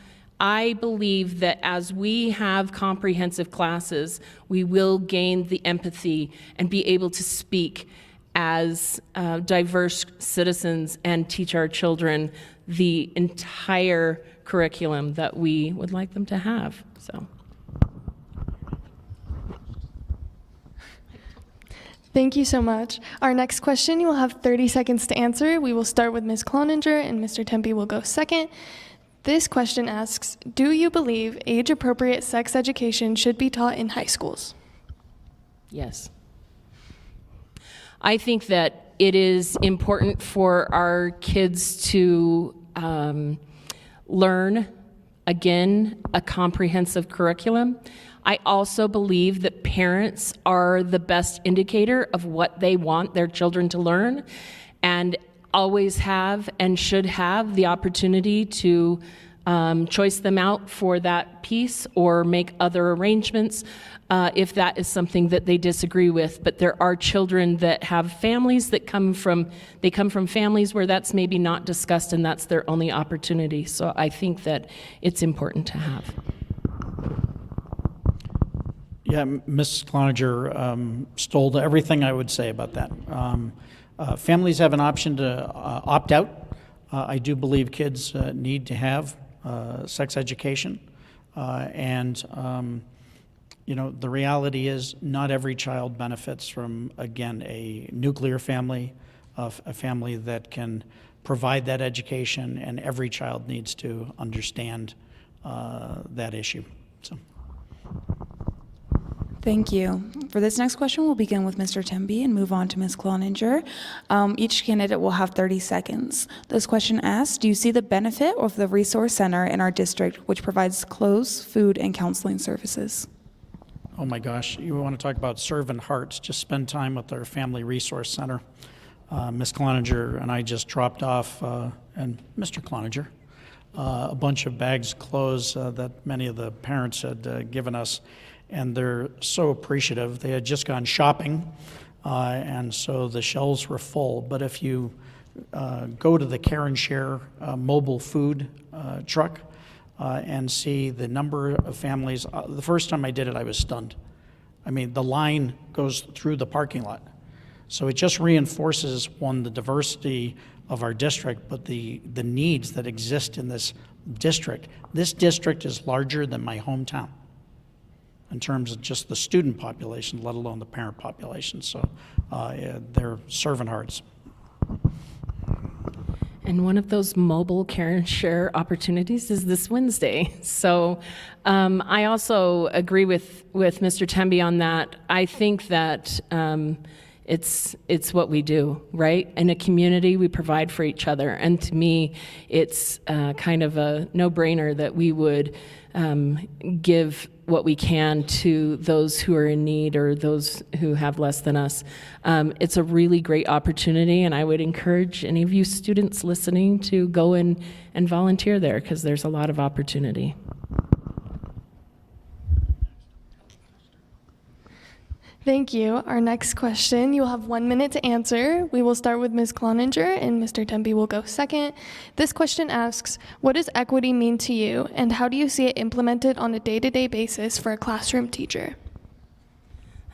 I believe that as we have comprehensive classes, we will gain the empathy and be able to speak as diverse citizens and teach our children the entire curriculum that we would like them to have. So. Thank you so much. Our next question, you will have 30 seconds to answer. We will start with Ms. Cloninger, and Mr. Tempe will go second. This question asks, do you believe age-appropriate sex education should be taught in high schools? Yes. I think that it is important for our kids to learn, again, a comprehensive curriculum. I also believe that parents are the best indicator of what they want their children to learn, and always have and should have the opportunity to choice them out for that piece or make other arrangements if that is something that they disagree with. But there are children that have families that come from families where that's maybe not discussed, and that's their only opportunity. So I think that it's important to have. Yeah, Ms. Cloninger stole everything I would say about that. Families have an option to opt out. I do believe kids need to have sex education. You know, the reality is not every child benefits from, again, a nuclear family, a family that can provide that education, and every child needs to understand that issue. So. Thank you. For this next question, we'll begin with Mr. Tempe and move on to Ms. Cloninger. Each candidate will have 30 seconds. This question asks, do you see the benefit of the resource center in our district, which provides clothes, food, and counseling services? Oh my gosh, you want to talk about servant hearts, just spend time with our Family Resource Center. Ms. Cloninger and I just dropped off, and Mr. Cloninger, a bunch of bags of clothes that many of the parents had given us, and they're so appreciative. They had just gone shopping, and so the shelves were full. But if you go to the Care and Share mobile food truck and see the number of families, the first time I did it, I was stunned. I mean, the line goes through the parking lot. So it just reinforces, one, the diversity of our district, but the needs that exist in this district. This district is larger than my hometown in terms of just the student population, let alone the parent population. So they're servant hearts. And one of those mobile Care and Share opportunities is this Wednesday. So I also agree with Mr. Tembe on that. I think that it's what we do, right? In a community, we provide for each other. And to me, it's kind of a no-brainer that we would give what we can to those who are in need or those who have less than us. It's a really great opportunity, and I would encourage any of you students listening to go in and volunteer there, because there's a lot of opportunity. Thank you. Our next question, you will have 1 minute to answer. We will start with Ms. Cloninger, and Mr. Tempe will go second. This question asks, what does equity mean to you, and how do you see it implemented on a day-to-day basis for a classroom teacher?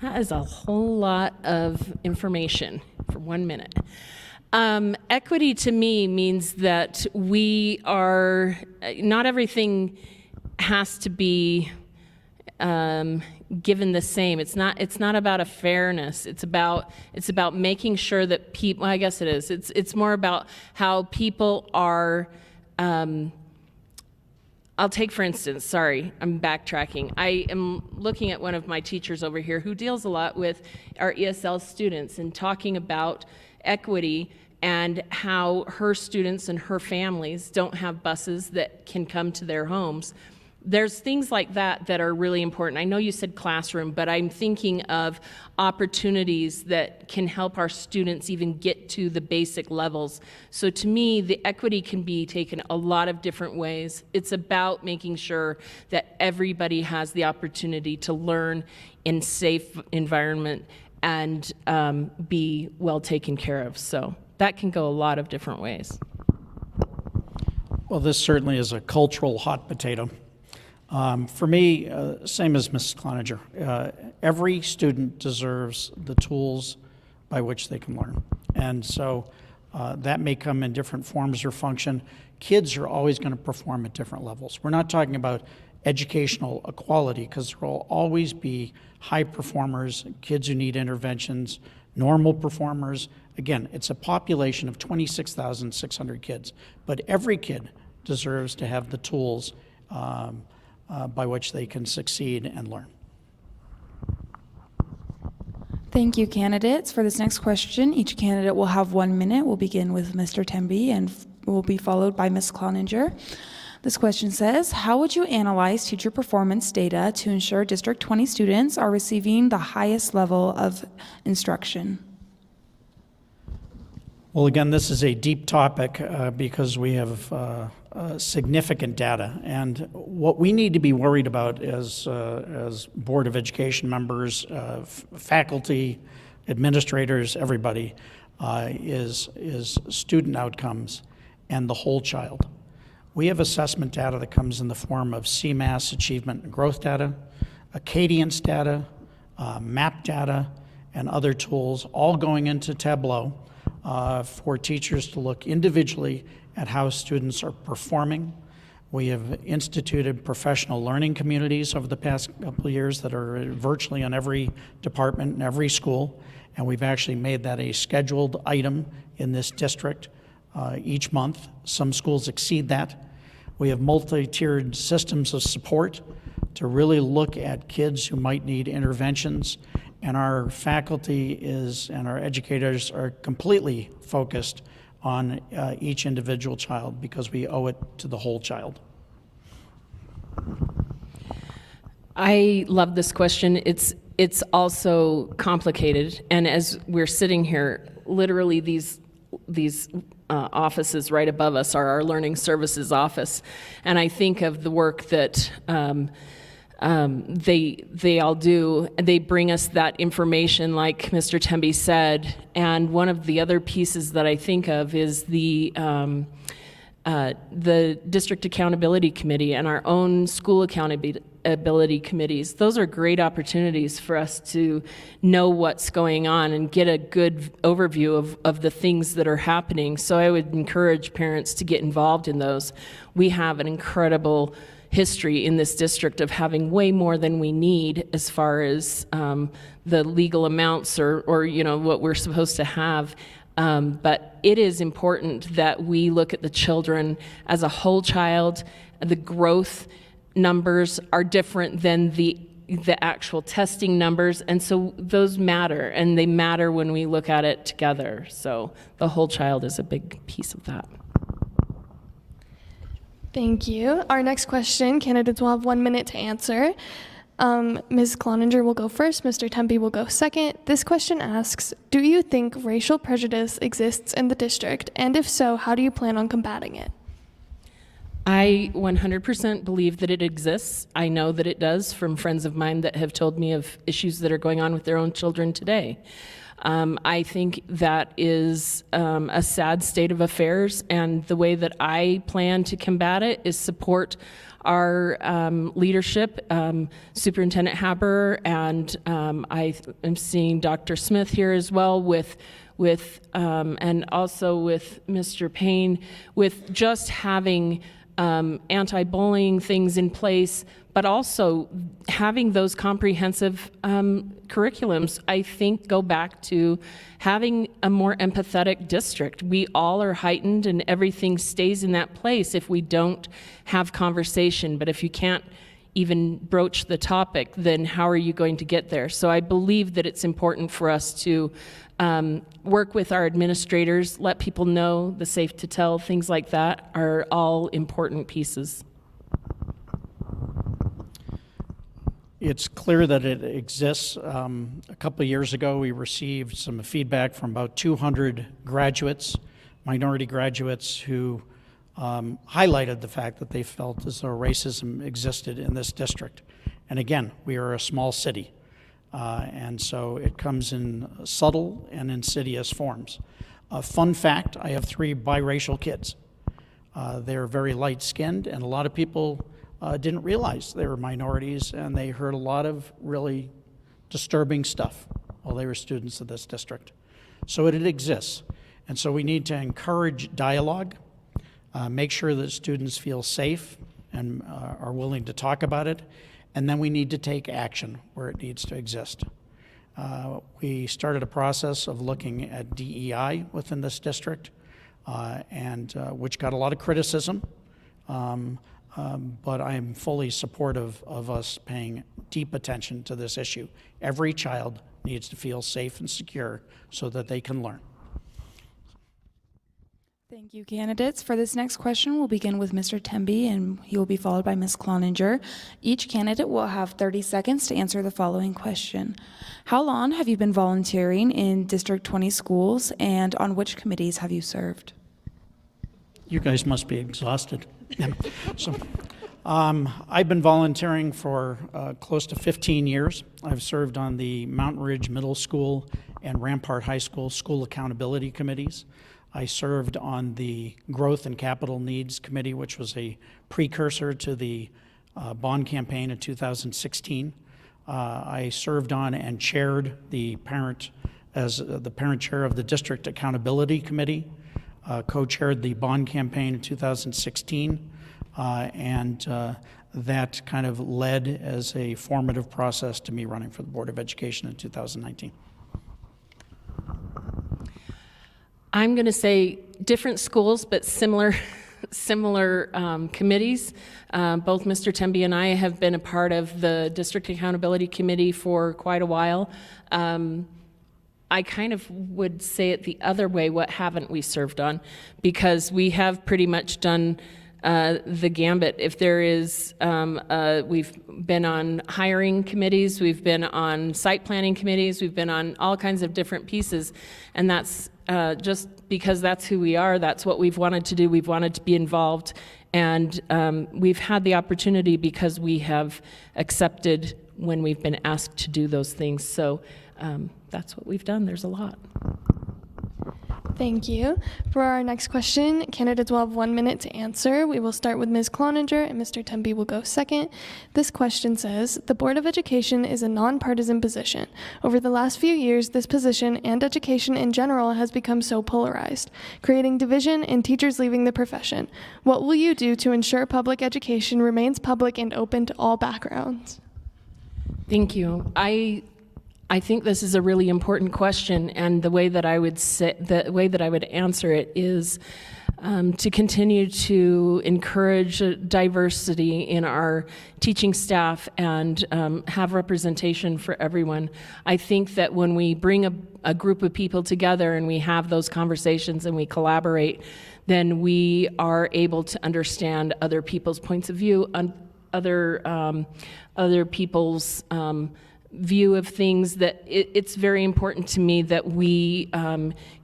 That is a whole lot of information for 1 minute. Equity to me means that we are, not everything has to be given the same. It's not about a fairness. It's about making sure that people, well, I guess it is. It's more about how people are I'll take, for instance, sorry, I'm backtracking. I am looking at one of my teachers over here who deals a lot with our ESL students and talking about equity and how her students and her families don't have buses that can come to their homes. There's things like that that are really important. I know you said classroom, but I'm thinking of opportunities that can help our students even get to the basic levels. So to me, the equity can be taken a lot of different ways. It's about making sure that everybody has the opportunity to learn in safe environment and be well taken care of. So that can go a lot of different ways. Well, this certainly is a cultural hot potato. For me, same as Mrs. Cloninger, every student deserves the tools by which they can learn. And so that may come in different forms or function. Kids are always going to perform at different levels. We're not talking about educational equality, because there will always be high performers, kids who need interventions, normal performers. Again, it's a population of 26,600 kids, but every kid deserves to have the tools by which they can succeed and learn. Thank you, candidates. For this next question, each candidate will have 1 minute. We'll begin with Mr. Temby and will be followed by Ms. Cloninger. This question says, how would you analyze teacher performance data to ensure District 20 students are receiving the highest level of instruction? Well, again, this is a deep topic because we have significant data, and what we need to be worried about as Board of Education members, faculty, administrators, everybody, is student outcomes and the whole child. We have assessment data that comes in the form of CMAS achievement and growth data, Acadience data, MAP data, and other tools, all going into Tableau for teachers to look individually at how students are performing. We have instituted professional learning communities over the past couple of years that are virtually in every department and every school, and we've actually made that a scheduled item in this district each month. Some schools exceed that. We have multi-tiered systems of support to really look at kids who might need interventions, and our faculty and our educators are completely focused on each individual child because we owe it to the whole child. I love this question. It's also complicated, and as we're sitting here, literally these offices right above us are our learning services office, and I think of the work that they all do. They bring us that information, like Mr. Temby said, and one of the other pieces that I think of is the District Accountability Committee and our own school accountability committees. Those are great opportunities for us to know what's going on and get a good overview of the things that are happening. So I would encourage parents to get involved in those. We have an incredible history in this district of having way more than we need as far as the legal amounts or you know what we're supposed to have. But it is important that we look at the children as a whole child. The growth numbers are different than the actual testing numbers, and so those matter, and they matter when we look at it together. So the whole child is a big piece of that. Thank you. Our next question, candidates will have 1 minute to answer. Ms. Cloninger will go first, Mr. Temby will go second. This question asks, do you think racial prejudice exists in the district? And if so, how do you plan on combating it? I 100% believe that it exists. I know that it does from friends of mine that have told me of issues that are going on with their own children today. I think that is a sad state of affairs, and the way that I plan to combat it is support our leadership, Superintendent Haber, and I am seeing Dr. Smith here as well with and also with Mr. Payne, with just having anti-bullying things in place, but also having those comprehensive curriculums, I think, go back to having a more empathetic district. We all are heightened and everything stays in that place if we don't have conversation. But if you can't even broach the topic, then how are you going to get there? So I believe that it's important for us to work with our administrators, let people know the safe to tell, things like that are all important pieces. It's clear that it exists. A couple of years ago, we received some feedback from about 200 graduates, minority graduates, who highlighted the fact that they felt as though racism existed in this district. And again, we are a small city, and so it comes in subtle and insidious forms. Fun fact, I have 3 biracial kids. They're very light-skinned, and a lot of people didn't realize they were minorities, and they heard a lot of really disturbing stuff while they were students of this district. So it exists, and so we need to encourage dialogue, make sure that students feel safe and are willing to talk about it, and then we need to take action where it needs to exist. We started a process of looking at DEI within this district, and which got a lot of criticism, but I am fully supportive of us paying deep attention to this issue. Every child needs to feel safe and secure so that they can learn. Thank you, candidates. For this next question, we'll begin with Mr. Temby, and he will be followed by Ms. Cloninger. Each candidate will have 30 seconds to answer the following question. How long have you been volunteering in District 20 schools, and on which committees have you served? You guys must be exhausted. So, I've been volunteering for close to 15 years. I've served on the Mountain Ridge Middle School and Rampart High School School Accountability Committees. I served on the Growth and Capital Needs Committee, which was a precursor to the bond campaign in 2016. I served on and chaired the parent chair of the District Accountability Committee, co-chaired the bond campaign in 2016, and that kind of led as a formative process to me running for the Board of Education in 2019. I'm going to say different schools, but similar committees. Both Mr. Temby and I have been a part of the District Accountability Committee for quite a while. I kind of would say it the other way, what haven't we served on? Because we have pretty much done the gambit. If there is, we've been on hiring committees, we've been on site planning committees, we've been on all kinds of different pieces, and that's just because that's who we are, that's what we've wanted to do, we've wanted to be involved, and we've had the opportunity because we have accepted when we've been asked to do those things. So that's what we've done. There's a lot. Thank you. For our next question, candidates will have 1 minute to answer. We will start with Ms. Cloninger, and Mr. Temby will go second. This question says, the Board of Education is a nonpartisan position. Over the last few years, this position and education in general has become so polarized, creating division and teachers leaving the profession. What will you do to ensure public education remains public and open to all backgrounds? Thank you. I think this is a really important question, and the way that I would answer it is to continue to encourage diversity in our teaching staff and have representation for everyone. I think that when we bring a group of people together and we have those conversations and we collaborate, then we are able to understand other people's points of view, other people's view of things. That it's very important to me that we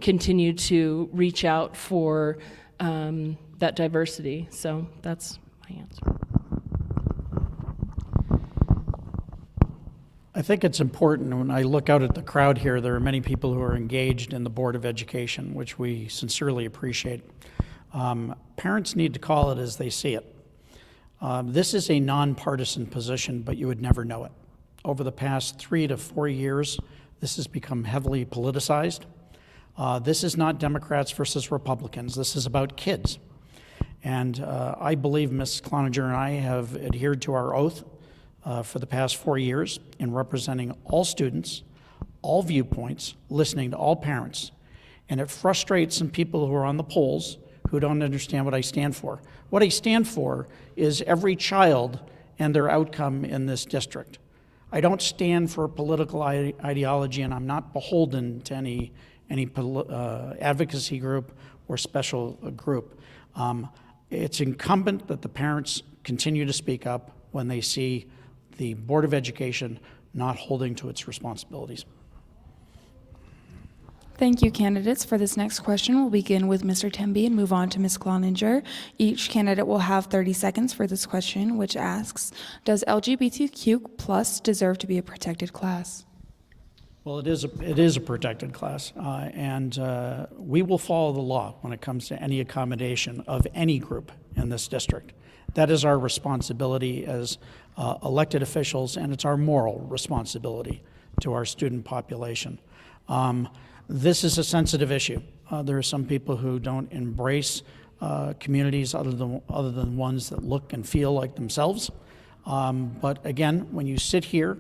continue to reach out for that diversity. So that's my answer. I think it's important. When I look out at the crowd here, there are many people who are engaged in the Board of Education, which we sincerely appreciate. Parents need to call it as they see it. This is a nonpartisan position, but you would never know it. Over the past 3 to 4 years, this has become heavily politicized. This is not Democrats versus Republicans. This is about kids. And I believe Ms. Cloninger and I have adhered to our oath for the past 4 years in representing all students, all viewpoints, listening to all parents. And it frustrates some people who are on the polls who don't understand what I stand for. What I stand for is every child and their outcome in this district. I don't stand for a political ideology, and I'm not beholden to any advocacy group or special group. It's incumbent that the parents continue to speak up when they see the Board of Education not holding to its responsibilities. Thank you, candidates. For this next question, we'll begin with Mr. Temby and move on to Ms. Cloninger. Each candidate will have 30 seconds for this question, which asks, does LGBTQ plus deserve to be a protected class? Well, it is a protected class, and we will follow the law when it comes to any accommodation of any group in this district. That is our responsibility as elected officials, and it's our moral responsibility to our student population. This is a sensitive issue. There are some people who don't embrace communities other than ones that look and feel like themselves. But again, when you sit here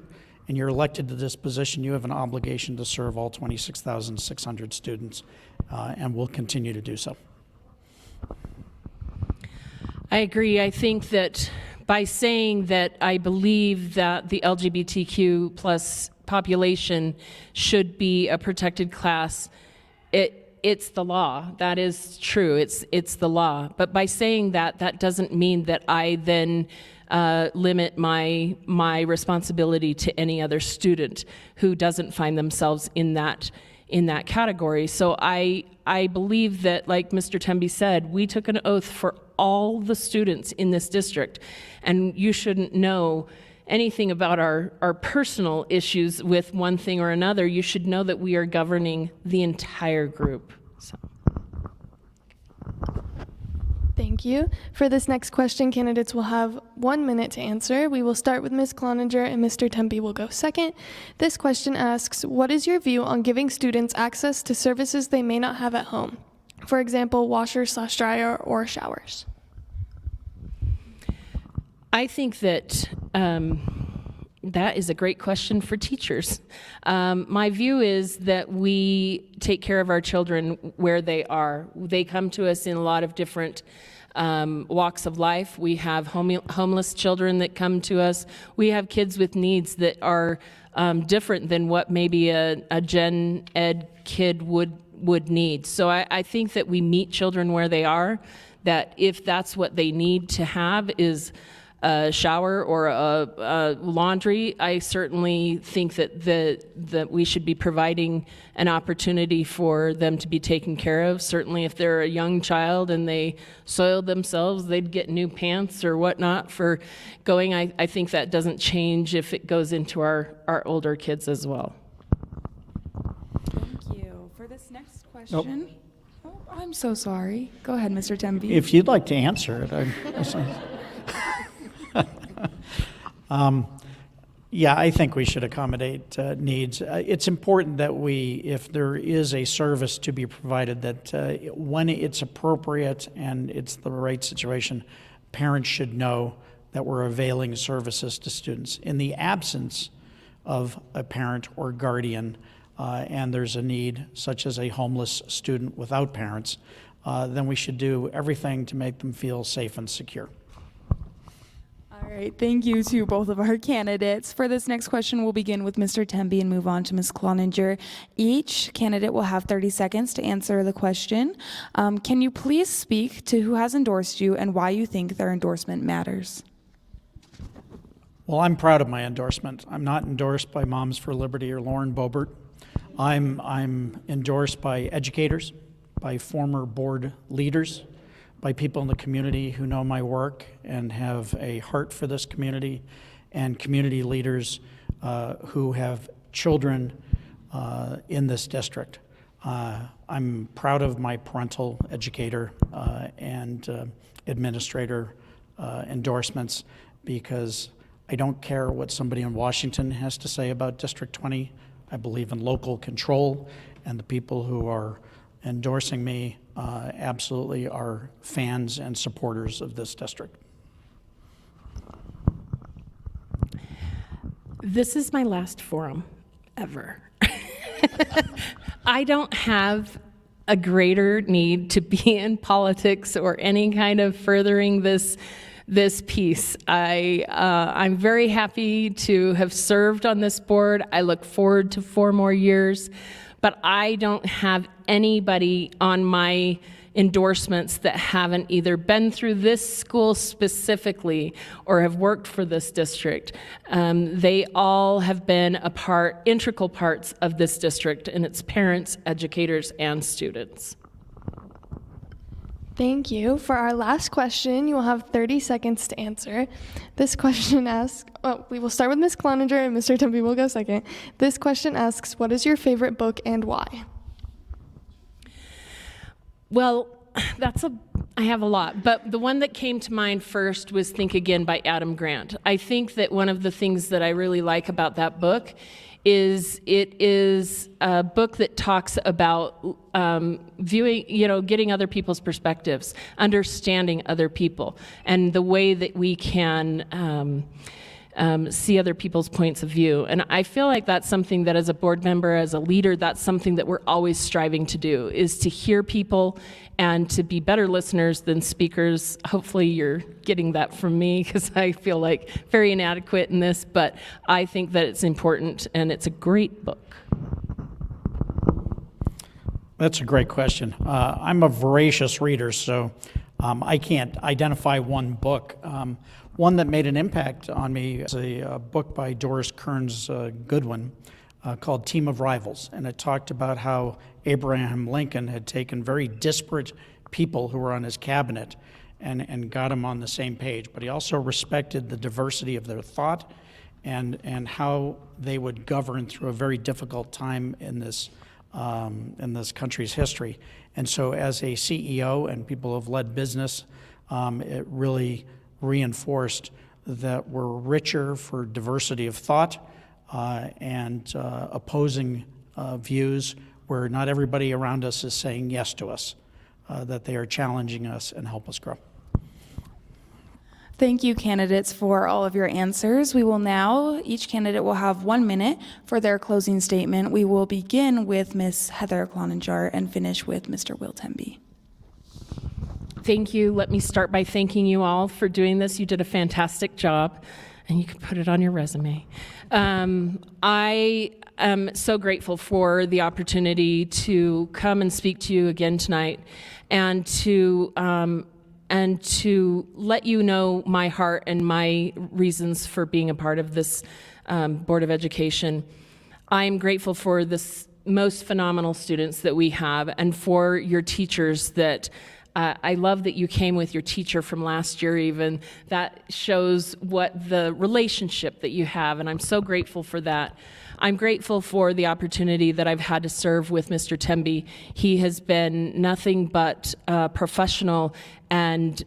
and you're elected to this position, you have an obligation to serve all 26,600 students, and will continue to do so. I agree. I think that by saying that I believe that the LGBTQ plus population should be a protected class, it's the law. That is true. It's the law. But by saying that, that doesn't mean that I then limit my responsibility to any other student who doesn't find themselves in that category. So I believe that, like Mr. Temby said, we took an oath for all the students in this district, and you shouldn't know anything about our personal issues with one thing or another. You should know that we are governing the entire group. So. Thank you. For this next question, candidates will have 1 minute to answer. We will start with Ms. Cloninger, and Mr. Temby will go second. This question asks, what is your view on giving students access to services they may not have at home? For example, washer/dryer or showers. I think that that is a great question for teachers. My view is that we take care of our children where they are. They come to us in a lot of different walks of life. We have homeless children that come to us. We have kids with needs that are different than what maybe a gen ed kid would need. So I think that we meet children where they are, that if that's what they need to have is a shower or a laundry, I certainly think that we should be providing an opportunity for them to be taken care of. Certainly if they're a young child and they soiled themselves, they'd get new pants or whatnot for going. I think that doesn't change if it goes into our older kids as well. Thank you. For this next question, I'm so sorry. Go ahead, Mr. Temby. If you'd like to answer it, yeah, I think we should accommodate needs. It's important that if there is a service to be provided, that when it's appropriate and it's the right situation, parents should know that we're availing services to students. In the absence of a parent or guardian, and there's a need, such as a homeless student without parents, then we should do everything to make them feel safe and secure. All right, thank you to both of our candidates. For this next question, we'll begin with Mr. Temby and move on to Ms. Cloninger. Each candidate will have 30 seconds to answer the question. Can you please speak to who has endorsed you and why you think their endorsement matters? Well, I'm proud of my endorsement. I'm not endorsed by Moms for Liberty or Lauren Boebert. I'm endorsed by educators, by former board leaders, by people in the community who know my work and have a heart for this community, and community leaders who have children in this district. I'm proud of my parental educator and administrator endorsements, because I don't care what somebody in Washington has to say about District 20. I believe in local control, and the people who are endorsing me absolutely are fans and supporters of this district. This is my last forum ever. I don't have a greater need to be in politics or any kind of furthering this piece. I'm very happy to have served on this board. I look forward to 4 more years, but I don't have anybody on my endorsements that haven't either been through this school specifically or have worked for this district. They all have been integral parts of this district and its parents, educators, and students. Thank you. For our last question, you will have 30 seconds to answer. This question asks, we will start with Ms. Cloninger and Mr. Tempe will go second. This question asks, what is your favorite book and why? Well, I have a lot, but the one that came to mind first was Think Again by Adam Grant. I think that one of the things that I really like about that book is it is a book that talks about viewing, getting other people's perspectives, understanding other people, and the way that we can see other people's points of view. And I feel like that's something that as a board member, as a leader, that's something that we're always striving to do, is to hear people and to be better listeners than speakers. Hopefully you're getting that from me, because I feel like very inadequate in this, but I think that it's important and it's a great book. That's a great question. I'm a voracious reader, so I can't identify one book. One that made an impact on me is a book by Doris Kearns Goodwin called Team of Rivals, and it talked about how Abraham Lincoln had taken very disparate people who were on his cabinet and got them on the same page, but he also respected the diversity of their thought and how they would govern through a very difficult time in this country's history. And so as a CEO and people who have led business, it really reinforced that we're richer for diversity of thought and opposing views where not everybody around us is saying yes to us, that they are challenging us and help us grow. Thank you, candidates, for all of your answers. We will now, each candidate will have 1 minute for their closing statement. We will begin with Ms. Heather Cloninger and finish with Mr. Will Tempe. Thank you. Let me start by thanking you all for doing this. You did a fantastic job, and you can put it on your resume. I am so grateful for the opportunity to come and speak to you again tonight, and to let you know my heart and my reasons for being a part of this Board of Education. I am grateful for this most phenomenal students that we have, and for your teachers that I love that you came with your teacher from last year even. That shows what the relationship that you have, and I'm so grateful for that. I'm grateful for the opportunity that I've had to serve with Mr. Tembe. He has been nothing but professional and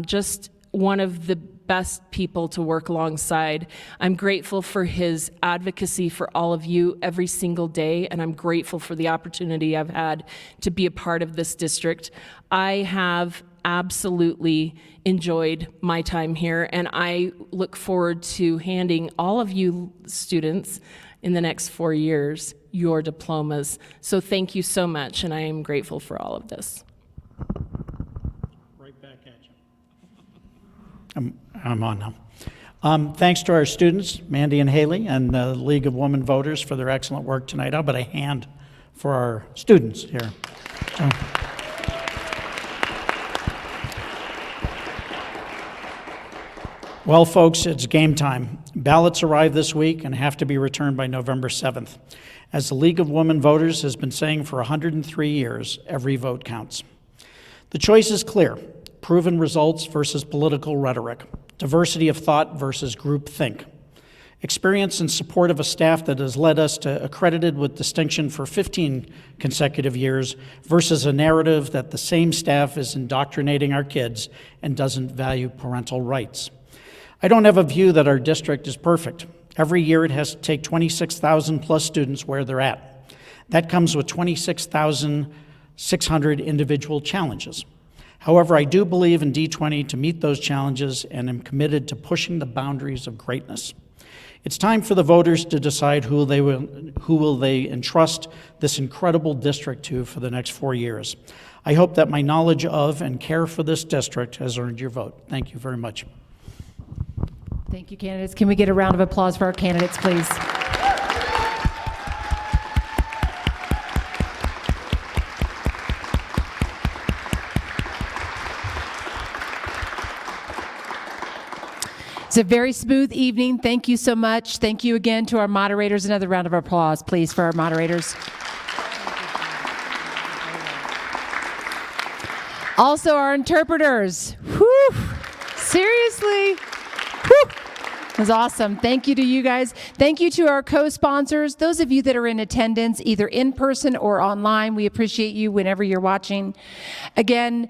just one of the best people to work alongside. I'm grateful for his advocacy for all of you every single day, and I'm grateful for the opportunity I've had to be a part of this district. I have absolutely enjoyed my time here, and I look forward to handing all of you students in the next 4 years your diplomas. So thank you so much, and I am grateful for all of this. Right back at you. I'm on now. Thanks to our students, Mandy and Haley, and the League of Women Voters for their excellent work tonight. How about a hand for our students here? Well, folks, it's game time. Ballots arrive this week and have to be returned by November 7th. As the League of Women Voters has been saying for 103 years, every vote counts. The choice is clear: proven results versus political rhetoric, diversity of thought versus groupthink, experience and support of a staff that has led us to accredited with distinction for 15 consecutive years versus a narrative that the same staff is indoctrinating our kids and doesn't value parental rights. I don't have a view that our district is perfect. Every year it has to take 26,000 plus students where they're at. That comes with 26,000 600 individual challenges. However, I do believe in D20 to meet those challenges and am committed to pushing the boundaries of greatness. It's time for the voters to decide who will they entrust this incredible district to for the next 4 years. I hope that my knowledge of and care for this district has earned your vote. Thank you very much. Thank you, candidates. Can we get a round of applause for our candidates, please? It's a very smooth evening. Thank you so much. Thank you again to our moderators. Another round of applause, please, for our moderators. Also, our interpreters. Whew. Seriously. Whew. It was awesome. Thank you to you guys. Thank you to our co-sponsors, those of you that are in attendance, either in person or online. We appreciate you whenever you're watching. Again,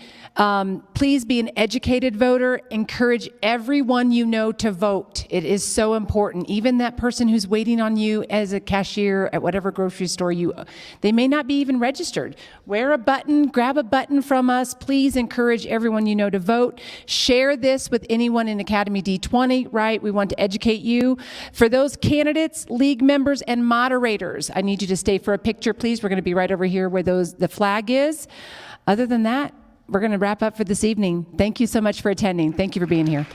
please be an educated voter. Encourage everyone you know to vote. It is so important. Even that person who's waiting on you as a cashier at whatever grocery store they may not be even registered. Wear a button, grab a button from us. Please encourage everyone you know to vote. Share this with anyone in Academy D20, right? We want to educate you. For those candidates, league members, and moderators, I need you to stay for a picture, please. We're going to be right over here where the flag is. Other than that, we're going to wrap up for this evening. Thank you so much for attending. Thank you for being here.